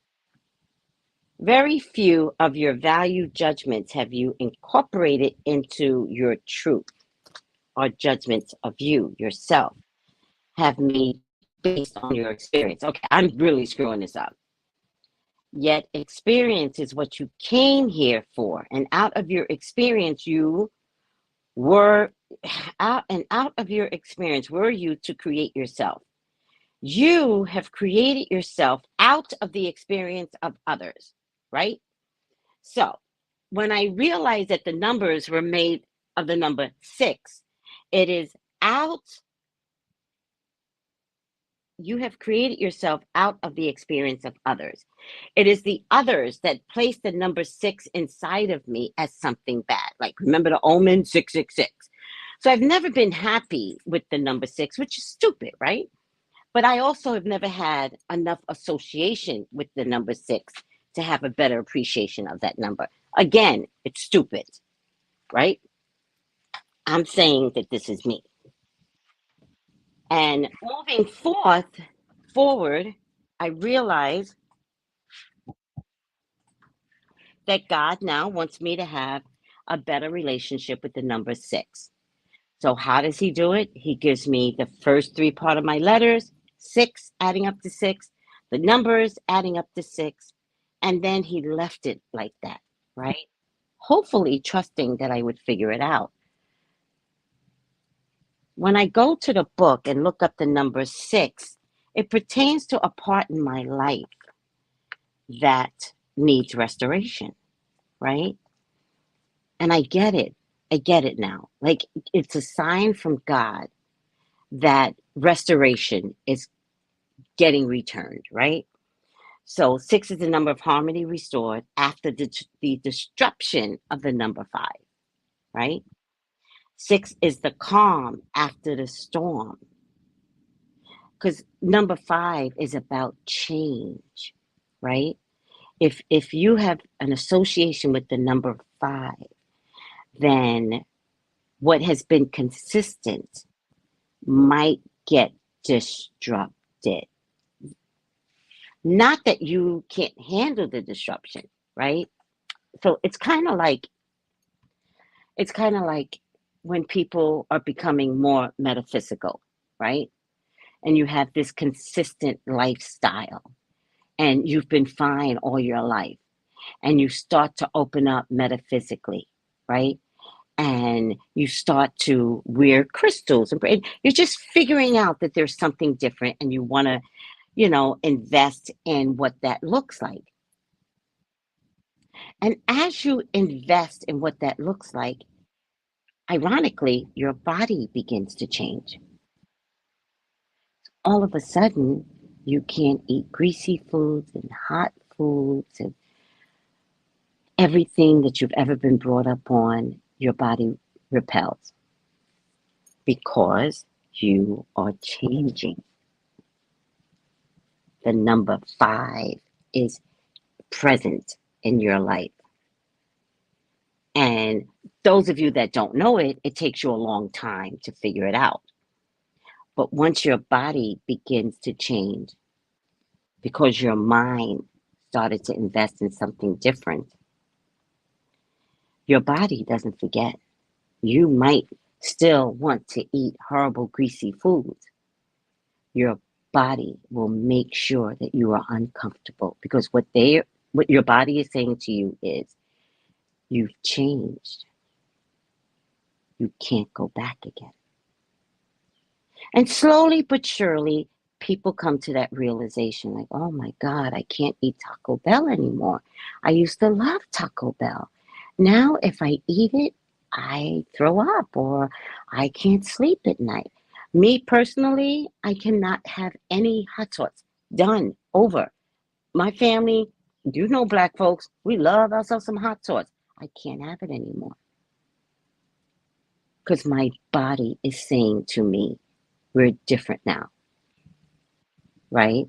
very few of your value judgments have you incorporated into your truth or judgments of you, yourself, have made based on your experience. Okay, I'm really screwing this up. Yet experience is what you came here for. And out of your experience, you were out of your experience, were you to create yourself. You have created yourself out of the experience of others, right? So when I realized that the numbers were made of the number six, it is out. You have created yourself out of the experience of others. It is the others that place the number six inside of me as something bad. Like, remember the omen 666. So I've never been happy with the number six, which is stupid, right? But I also have never had enough association with the number six to have a better appreciation of that number. Again, it's stupid, right? I'm saying that this is me. And moving forward, I realize that God now wants me to have a better relationship with the number six. So how does he do it? He gives me the first three part of my letters, six adding up to six, the numbers adding up to six, and then he left it like that, right? Hopefully trusting that I would figure it out. When I go to the book and look up the number six, it pertains to a part in my life that needs restoration, right? And I get it. I get it now. Like, it's a sign from God that restoration is getting returned, right? So six is the number of harmony restored after the disruption of the number five, right? Six is the calm after the storm. Because number five is about change, right? If you have an association with the number five, then what has been consistent might get disrupted. Not that you can't handle the disruption, right? So it's kind of like when people are becoming more metaphysical, right? And you have this consistent lifestyle and you've been fine all your life and you start to open up metaphysically, right? And you start to wear crystals and you're just figuring out that there's something different and you want to, invest in what that looks like. And as you invest in what that looks like, ironically, your body begins to change. All of a sudden, you can't eat greasy foods and hot foods and everything that you've ever been brought up on, your body repels. because you are changing. The number 5 is present in your life. And those of you that don't know it, it takes you a long time to figure it out. But once your body begins to change, because your mind started to invest in something different, your body doesn't forget. You might still want to eat horrible, greasy foods. Your body will make sure that you are uncomfortable, because what your body is saying to you is, you've changed. You can't go back again. And slowly but surely, people come to that realization, like, oh my God, I can't eat Taco Bell anymore. I used to love Taco Bell. Now, if I eat it, I throw up or I can't sleep at night. Me personally, I cannot have any hot sauce. Done. Over. My family, you know, Black folks, we love ourselves some hot sauce. I can't have it anymore. Because my body is saying to me, we're different now, right?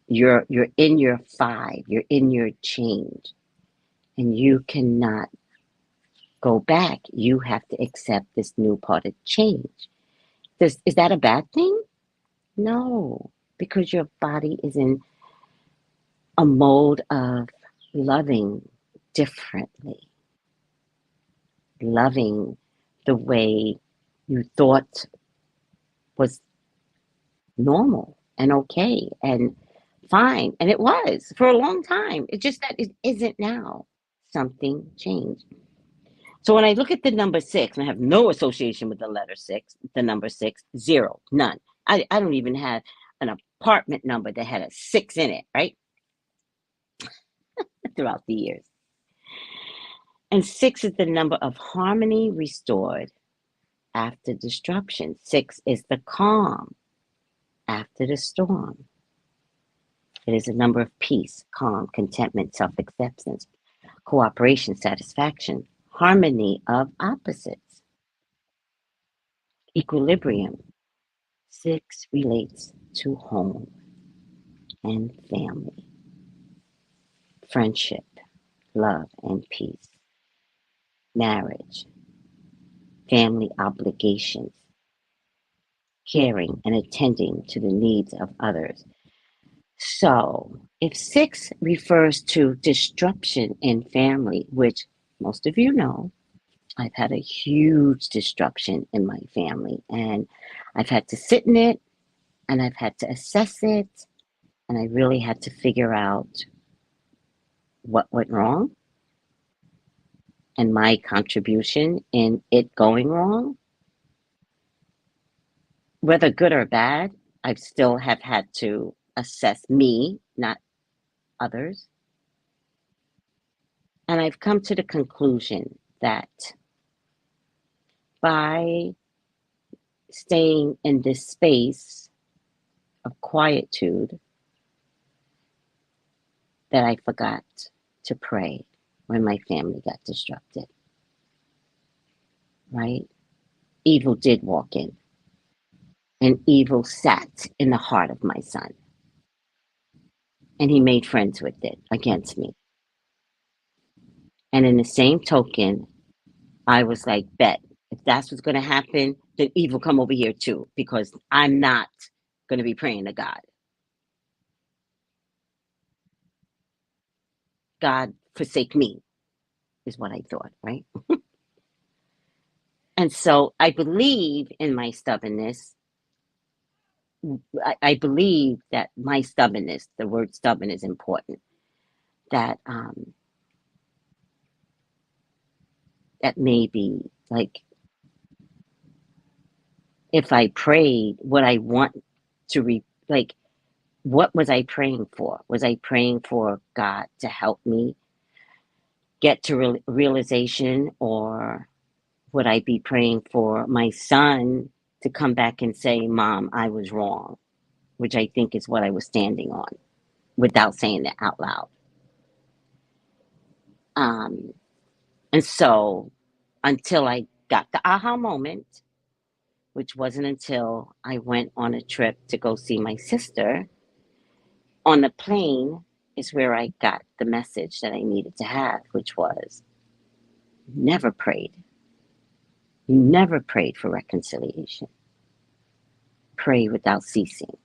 You're in your 5, you're in your change, and you cannot go back. You have to accept this new part of change. Is that a bad thing? No, because your body is in a mode of loving differently, loving the way you thought was normal and okay and fine. And it was for a long time. It's just that it isn't now. Something changed. So when I look at the number 6, and I have no association with the letter 6, the number 6, 0, none. I don't even have an apartment number that had a 6 in it, right? Throughout the years. And 6 is the number of harmony restored after disruption. 6 is the calm after the storm. It is a number of peace, calm, contentment, self-acceptance, cooperation, satisfaction, harmony of opposites, equilibrium. 6 relates to home and family, friendship, love and peace, marriage, family obligations, caring and attending to the needs of others. So, if 6 refers to disruption in family, which most of you know, I've had a huge disruption in my family, and I've had to sit in it, and I've had to assess it, and I really had to figure out what went wrong and my contribution in it going wrong. Whether good or bad, I still have had to assess me, not others. And I've come to the conclusion that by staying in this space of quietude, that I forgot to pray when my family got disrupted, right? Evil did walk in, and evil sat in the heart of my son, and he made friends with it against me. And in the same token, I was like, bet, if that's what's going to happen, then evil come over here too, because I'm not going to be praying to God. God forsake me, is what I thought, right? And so I believe in my stubbornness. I believe that my stubbornness, the word stubborn is important, that that maybe, like, if I prayed what I want to like, what was I praying for? Was I praying for God to help me get to realization, or would I be praying for my son to come back and say, Mom, I was wrong, which I think is what I was standing on without saying it out loud. And so until I got the aha moment, which wasn't until I went on a trip to go see my sister. On the plane is where I got the message that I needed to have, which was never prayed. You never prayed for reconciliation. Pray without ceasing.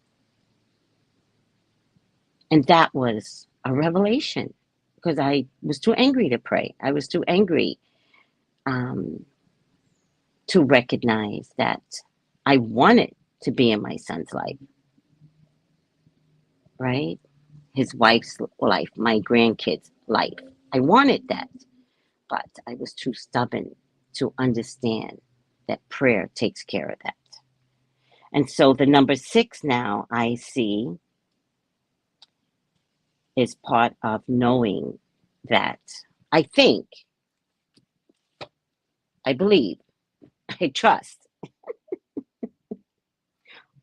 And that was a revelation because I was too angry to pray. I was too angry um, to recognize that I wanted to be in my son's life, right? His wife's life, my grandkids' life. I wanted that, but I was too stubborn to understand that prayer takes care of that. And so the number 6 now I see is part of knowing that I think, I believe, I trust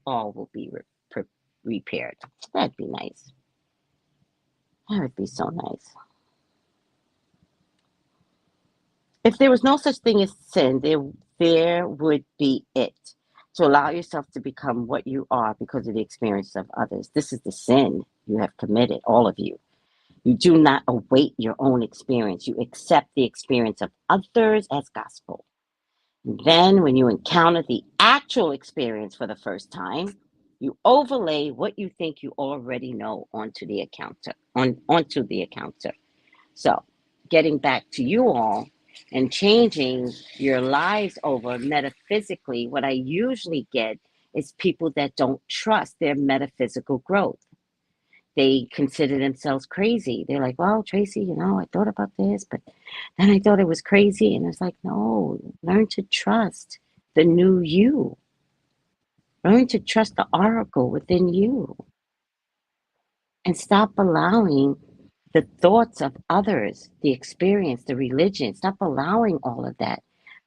all will be repaired. That'd be nice. That would be so nice. If there was no such thing as sin, there would be it. To allow yourself to become what you are because of the experience of others. This is the sin you have committed, all of you. You do not await your own experience. You accept the experience of others as gospel. And then when you encounter the actual experience for the first time, you overlay what you think you already know onto the encounter. So, getting back to you all and changing your lives over metaphysically, what I usually get is people that don't trust their metaphysical growth. They consider themselves crazy. They're like, well, Tracy, I thought about this, but then I thought it was crazy. And it's like, no, learn to trust the new you. Learn to trust the oracle within you. And stop allowing the thoughts of others, the experience, the religion, stop allowing all of that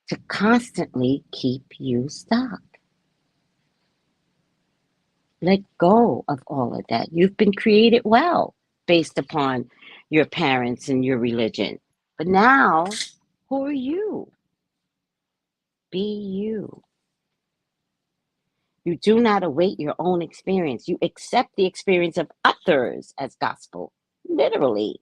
to constantly keep you stuck. Let go of all of that. You've been created well based upon your parents and your religion. But now, who are you? Be you. You do not await your own experience. You accept the experience of others as gospel, literally.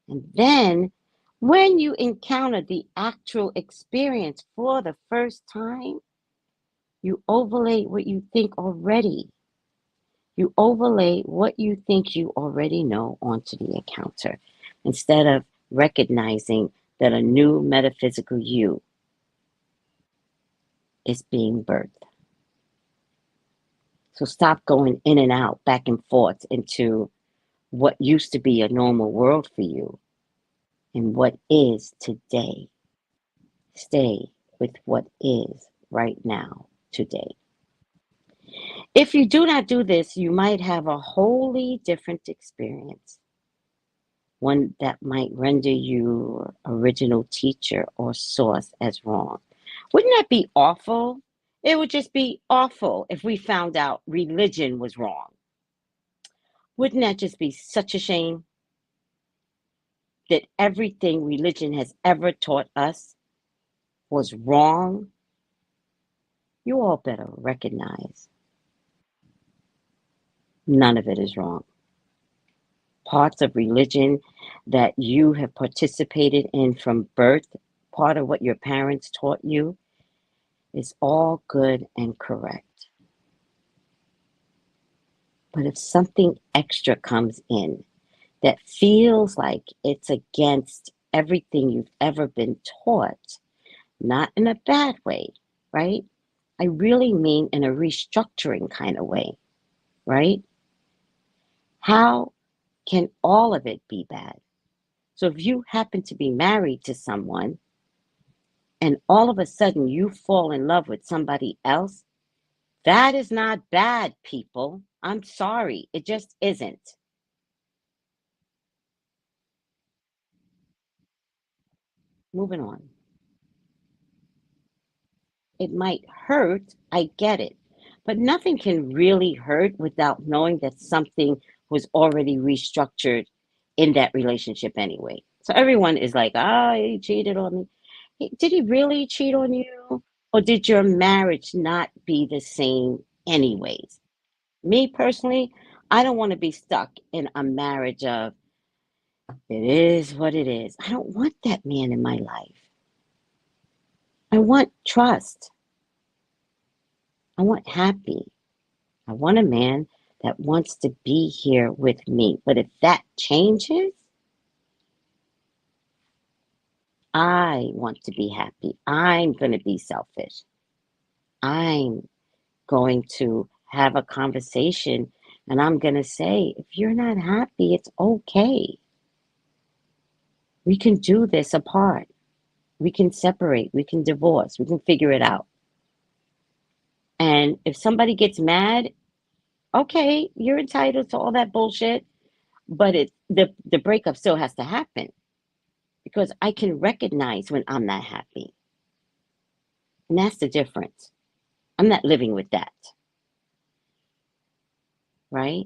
And then, when you encounter the actual experience for the first time, you overlay what you think already. You overlay what you think you already know onto the encounter instead of recognizing that a new metaphysical you is being birthed. So stop going in and out, back and forth into what used to be a normal world for you and what is today. Stay with what is right now, today. If you do not do this, you might have a wholly different experience, one that might render your original teacher or source as wrong. Wouldn't that be awful? It would just be awful if we found out religion was wrong. Wouldn't that just be such a shame? That everything religion has ever taught us was wrong? You all better recognize none of it is wrong. Parts of religion that you have participated in from birth, part of what your parents taught you, is all good and correct. But if something extra comes in that feels like it's against everything you've ever been taught, not in a bad way, right? I really mean in a restructuring kind of way, right? How can all of it be bad? So if you happen to be married to someone and all of a sudden you fall in love with somebody else, that is not bad, people. I'm sorry. It just isn't. Moving on. It might hurt. I get it. But nothing can really hurt without knowing that something was already restructured in that relationship anyway. So everyone is like, he cheated on me. Did he really cheat on you? Or did your marriage not be the same anyways? Me personally, I don't want to be stuck in a marriage of it is what it is. I don't want that man in my life. I want trust. I want happy. I want a man that wants to be here with me. But if that changes, I want to be happy. I'm going to be selfish. I'm going to have a conversation and I'm going to say, if you're not happy, it's okay. We can do this apart. We can separate. We can divorce. We can figure it out. And if somebody gets mad, okay, you're entitled to all that bullshit, but the breakup still has to happen because I can recognize when I'm not happy. And that's the difference. I'm not living with that, right?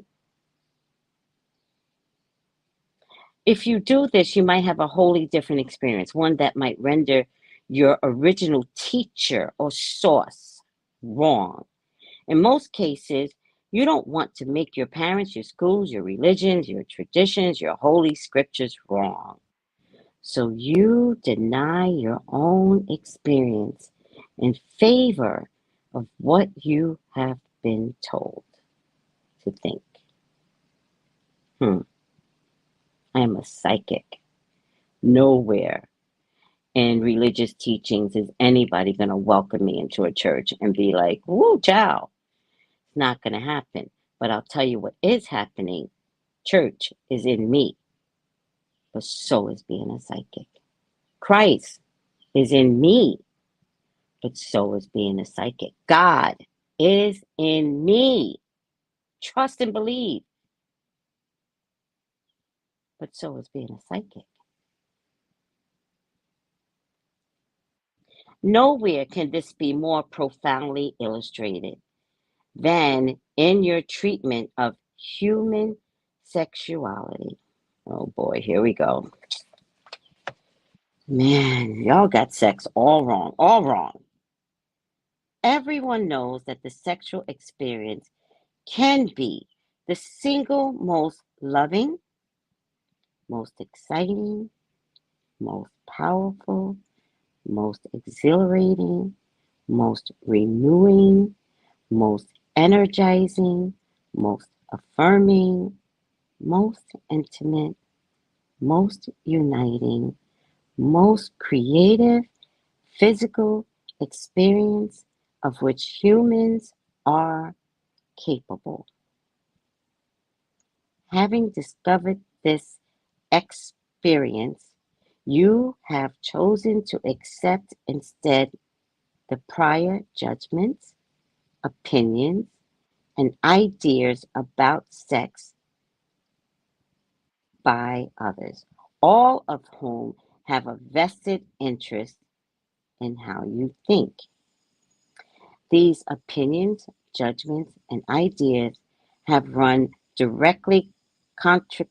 If you do this, you might have a wholly different experience, one that might render your original teacher or source wrong. In most cases, you don't want to make your parents, your schools, your religions, your traditions, your holy scriptures wrong. So you deny your own experience in favor of what you have been told to think. I am a psychic. Nowhere in religious teachings is anybody going to welcome me into a church and be like, woo, ciao. It's not going to happen. But I'll tell you what is happening. Church is in me, but so is being a psychic. Christ is in me, but so is being a psychic. God is in me. Trust and believe, but so is being a psychic. Nowhere can this be more profoundly illustrated than in your treatment of human sexuality. Oh boy, here we go. Man, y'all got sex all wrong, all wrong. Everyone knows that the sexual experience can be the single most loving, most exciting, most powerful, most exhilarating, most renewing, most energizing, most affirming, most intimate, most uniting, most creative physical experience of which humans are capable. Having discovered this experience, you have chosen to accept instead the prior judgments, opinions, and ideas about sex by others, all of whom have a vested interest in how you think. These opinions, judgments, and ideas have run directly constricted,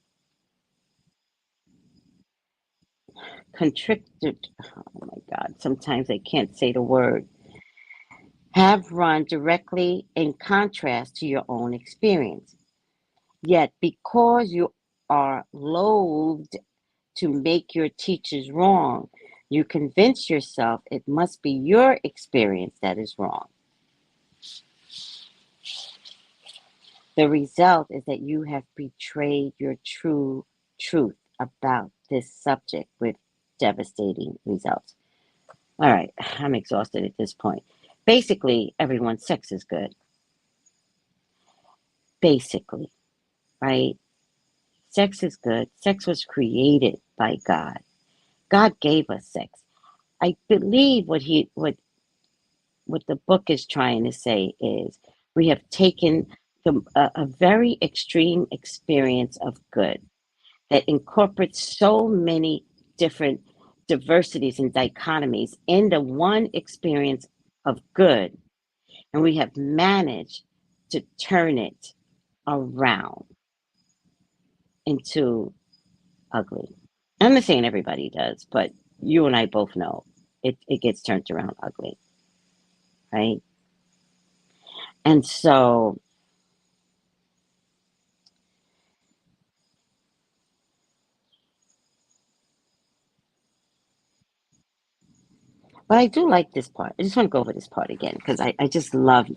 oh my God, sometimes I can't say the word, have run directly in contrast to your own experience. Yet, because you are loathed to make your teachers wrong, you convince yourself it must be your experience that is wrong. The result is that you have betrayed your true truth about this subject with devastating results. All right, I'm exhausted at this point. Basically, everyone's sex is good. Basically, right? Sex is good. Sex was created by God. God gave us sex. I believe what the book is trying to say is we have taken a very extreme experience of good that incorporates so many different diversities and dichotomies into one experience of good, and we have managed to turn it around into ugly. I'm not saying everybody does, but you and I both know it gets turned around ugly. right? And so, but I do like this part. I just want to go over this part again because I just love,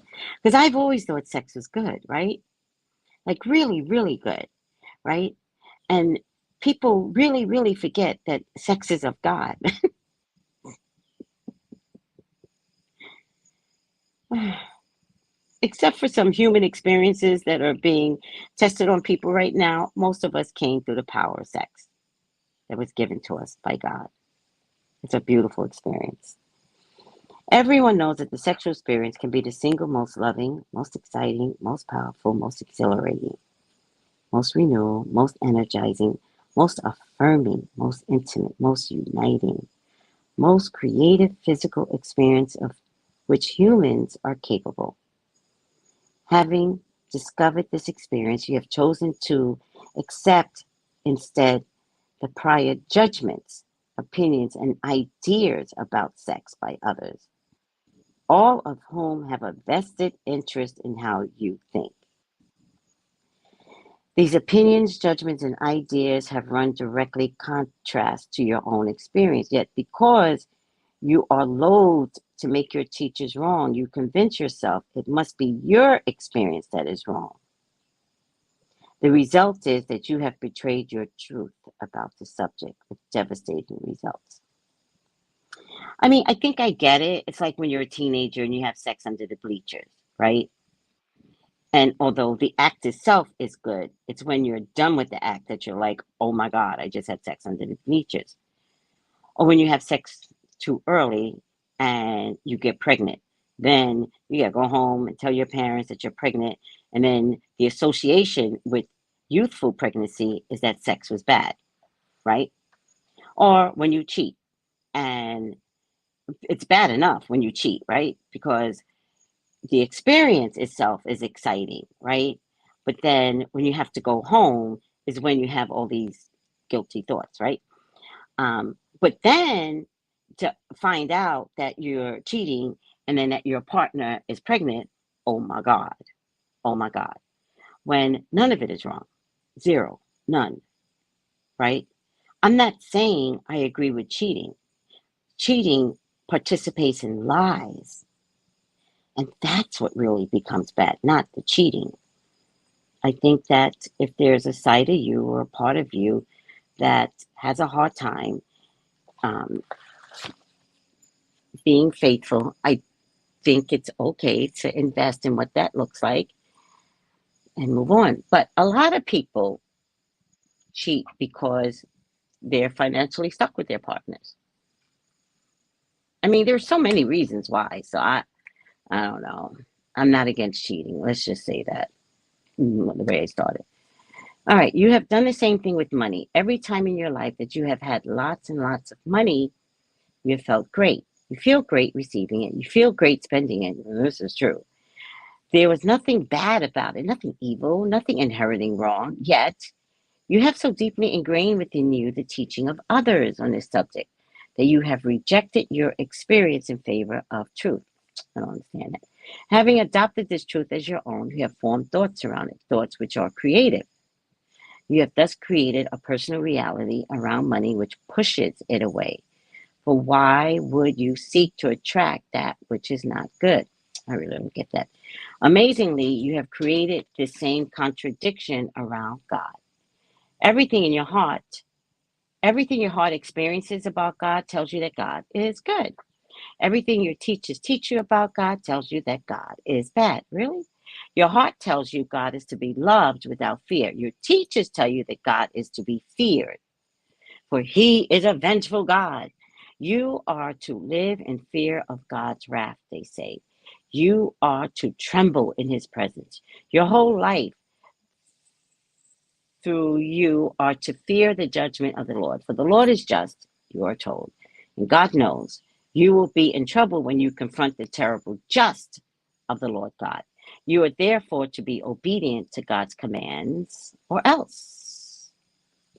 because I've always thought sex was good, right? Like really, really good, right? And people really, really forget that sex is of God. Except for some human experiences that are being tested on people right now, most of us came through the power of sex that was given to us by God. It's a beautiful experience. Everyone knows that the sexual experience can be the single most loving, most exciting, most powerful, most exhilarating, most renewal, most energizing, most affirming, most intimate, most uniting, most creative physical experience of which humans are capable. Having discovered this experience, you have chosen to accept instead the prior judgments, opinions, and ideas about sex by others, all of whom have a vested interest in how you think. These opinions, judgments, and ideas have run directly contrast to your own experience. Yet, because you are loath to make your teachers wrong, you convince yourself it must be your experience that is wrong. The result is that you have betrayed your truth about the subject with devastating results. I mean, I think I get it. It's like when you're a teenager and you have sex under the bleachers, right? And although the act itself is good, it's when you're done with the act that you're like, oh my God, I just had sex under the bleachers. Or when you have sex too early and you get pregnant, then you gotta go home and tell your parents that you're pregnant. And then the association with youthful pregnancy is that sex was bad, right? Or when you cheat, and it's bad enough when you cheat, right? Because the experience itself is exciting, right? But then when you have to go home is when you have all these guilty thoughts, right? But then to find out that you're cheating and then that your partner is pregnant, oh my God, oh my God. When none of it is wrong, zero, none, right? I'm not saying I agree with cheating. Cheating participates in lies. And that's what really becomes bad, not the cheating. I think that if there's a side of you or a part of you that has a hard time um, being faithful, I think it's okay to invest in what that looks like and move on. But a lot of people cheat because they're financially stuck with their partners. I mean, there's so many reasons why. So I don't know. I'm not against cheating. Let's just say that the way I started. All right, you have done the same thing with money. Every time in your life that you have had lots and lots of money, you have felt great. You feel great receiving it. You feel great spending it. This is true. There was nothing bad about it, nothing evil, nothing inheriting wrong. Yet, you have so deeply ingrained within you the teaching of others on this subject that you have rejected your experience in favor of truth. I don't understand that. Having adopted this truth as your own, you have formed thoughts around it, thoughts which are creative. You have thus created a personal reality around money which pushes it away. For why would you seek to attract that which is not good? I really don't get that. Amazingly, you have created the same contradiction around God. Everything in your heart, everything your heart experiences about God tells you that God is good. Everything your teachers teach you about God tells you that God is bad. Really? Your heart tells you God is to be loved without fear. Your teachers tell you that God is to be feared, for he is a vengeful God. You are to live in fear of God's wrath, they say. You are to tremble in his presence. Your whole life through you are to fear the judgment of the Lord. For the Lord is just, you are told. And God knows you will be in trouble when you confront the terrible just of the Lord God. You are therefore to be obedient to God's commands or else.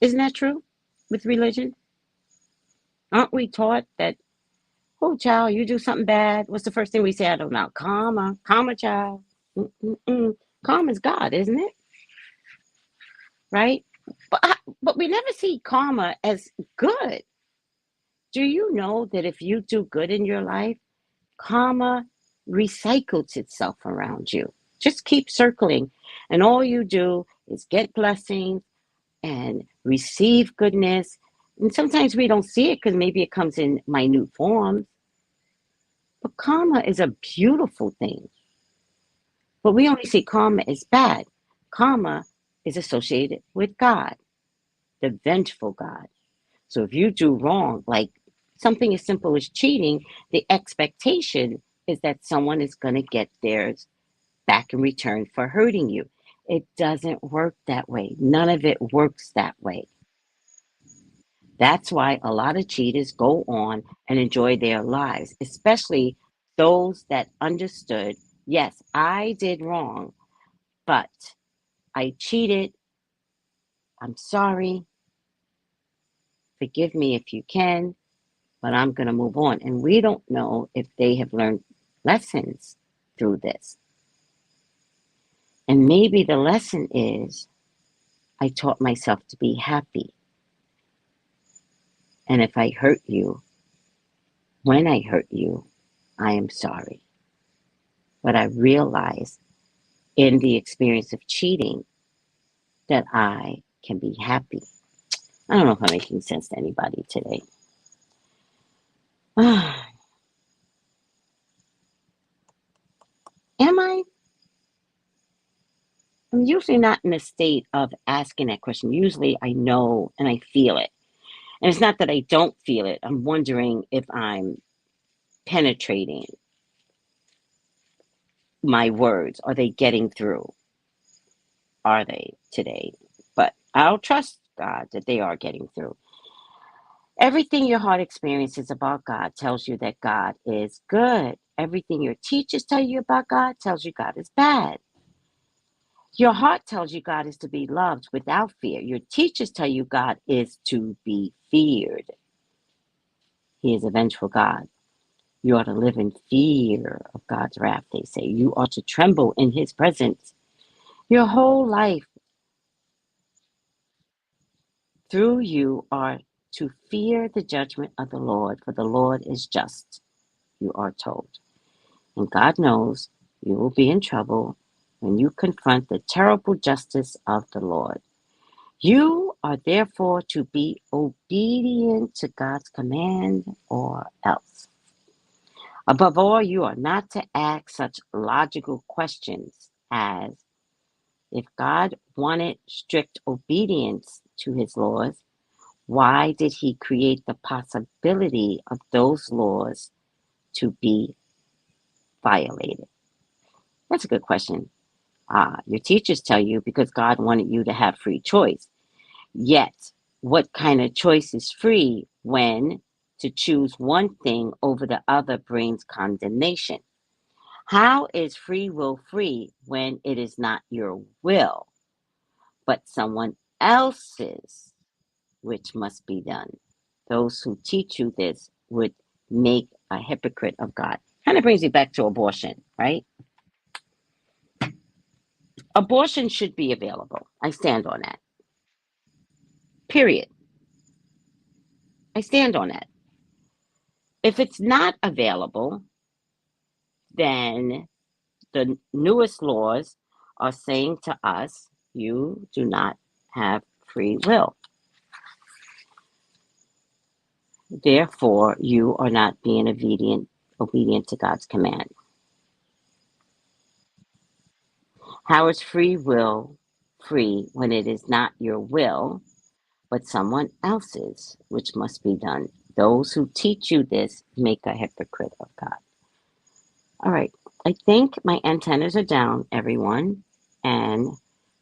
Isn't that true with religion? Aren't we taught that Oh, child, you do something bad. What's the first thing we say out of our mouth? Karma, karma, child. Mm-mm-mm. Karma is God, isn't it? Right? But we never see karma as good. Do you know that if you do good in your life, karma recycles itself around you? Just keep circling, and all you do is get blessings and receive goodness. And sometimes we don't see it because maybe it comes in minute forms. But karma is a beautiful thing. But we only see karma as bad. Karma is associated with God, the vengeful God. So if you do wrong, like something as simple as cheating, the expectation is that someone is going to get theirs back in return for hurting you. It doesn't work that way. None of it works that way. That's why a lot of cheaters go on and enjoy their lives, especially those that understood, yes, I did wrong, but I cheated. I'm sorry. Forgive me if you can, but I'm going to move on. And we don't know if they have learned lessons through this. And maybe the lesson is I taught myself to be happy. And if I hurt you, when I hurt you, I am sorry. But I realized in the experience of cheating that I can be happy. I don't know if I'm making sense to anybody today. Am I? I'm usually not in a state of asking that question. Usually I know and I feel it. And it's not that I don't feel it. I'm wondering if I'm penetrating my words. Are they getting through? Are they today? But I'll trust God that they are getting through. Everything your heart experiences about God tells you that God is good. Everything your teachers tell you about God tells you God is bad. Your heart tells you God is to be loved without fear. Your teachers tell you God is to be feared. He is a vengeful God. You ought to live in fear of God's wrath, they say. You ought to tremble in his presence. Your whole life through you are to fear the judgment of the Lord, for the Lord is just, you are told. And God knows you will be in trouble when you confront the terrible justice of the Lord. You are therefore to be obedient to God's command or else. Above all, you are not to ask such logical questions as, if God wanted strict obedience to his laws, why did he create the possibility of those laws to be violated? That's a good question. Your teachers tell you because God wanted you to have free choice. Yet, what kind of choice is free when to choose one thing over the other brings condemnation? How is free will free when it is not your will, but someone else's which must be done? Those who teach you this would make a hypocrite of God. Kind of brings me back to abortion, right? Abortion should be available. I stand on that. Period. I stand on that. If it's not available, then the newest laws are saying to us, you do not have free will. Therefore, you are not being obedient to God's command. How is free will free when it is not your will, but someone else's, which must be done? Those who teach you this make a hypocrite of God. All right. I think my antennas are down, everyone. And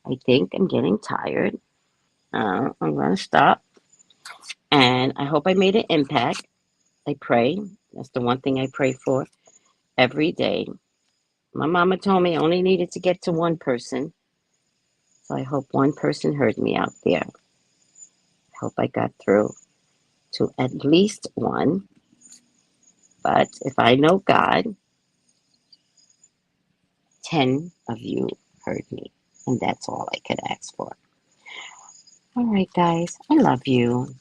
I think I'm getting tired. I'm going to stop. And I hope I made an impact. I pray. That's the one thing I pray for every day. My mama told me I only needed to get to one person. So I hope one person heard me out there. I hope I got through to at least one. But if I know God, 10 of you heard me. And that's all I could ask for. All right, guys, I love you.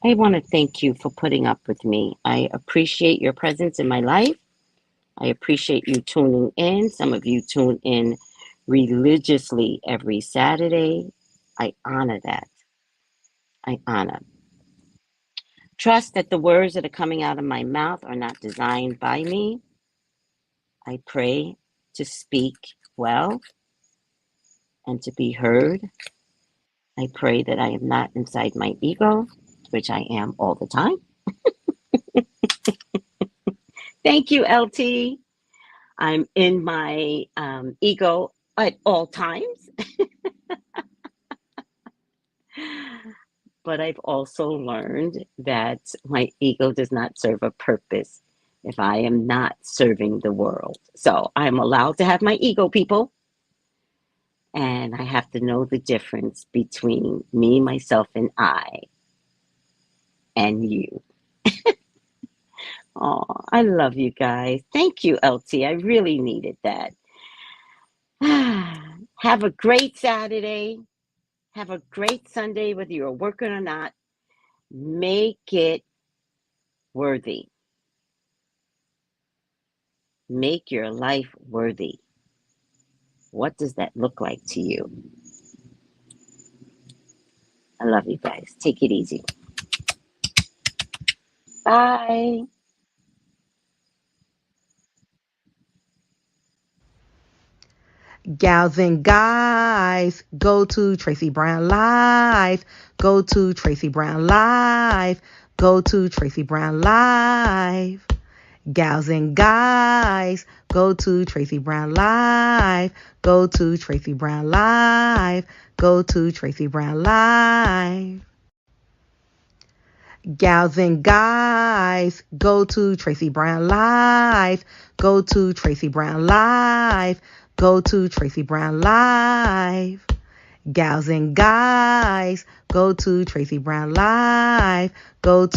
I want to thank you for putting up with me. I appreciate your presence in my life. I appreciate you tuning in. Some of you tune in religiously every Saturday. I honor that. I honor. Trust that the words that are coming out of my mouth are not designed by me. I pray to speak well and to be heard. I pray that I am not inside my ego, which I am all the time. Thank you, LT. I'm in my ego at all times. But I've also learned that my ego does not serve a purpose if I am not serving the world. So I'm allowed to have my ego, people. And I have to know the difference between me, myself, and I, and you. Oh, I love you guys. Thank you, LT. I really needed that. Have a great Saturday. Have a great Sunday, whether you're working or not. Make it worthy. Make your life worthy. What does that look like to you? I love you guys. Take it easy. Bye. Gals and guys, go to Tracy Brown Live. Go to Tracy Brown Live. Go to Tracy Brown Live. Gals and guys, go to Tracy Brown Live. Go to Tracy Brown Live. Go to Tracy Brown Live. Gals and guys, go to Tracy Brown Live. Go to Tracy Brown Live. Go to Tracy Brown Live. Gals and guys, go to Tracy Brown Live. Go to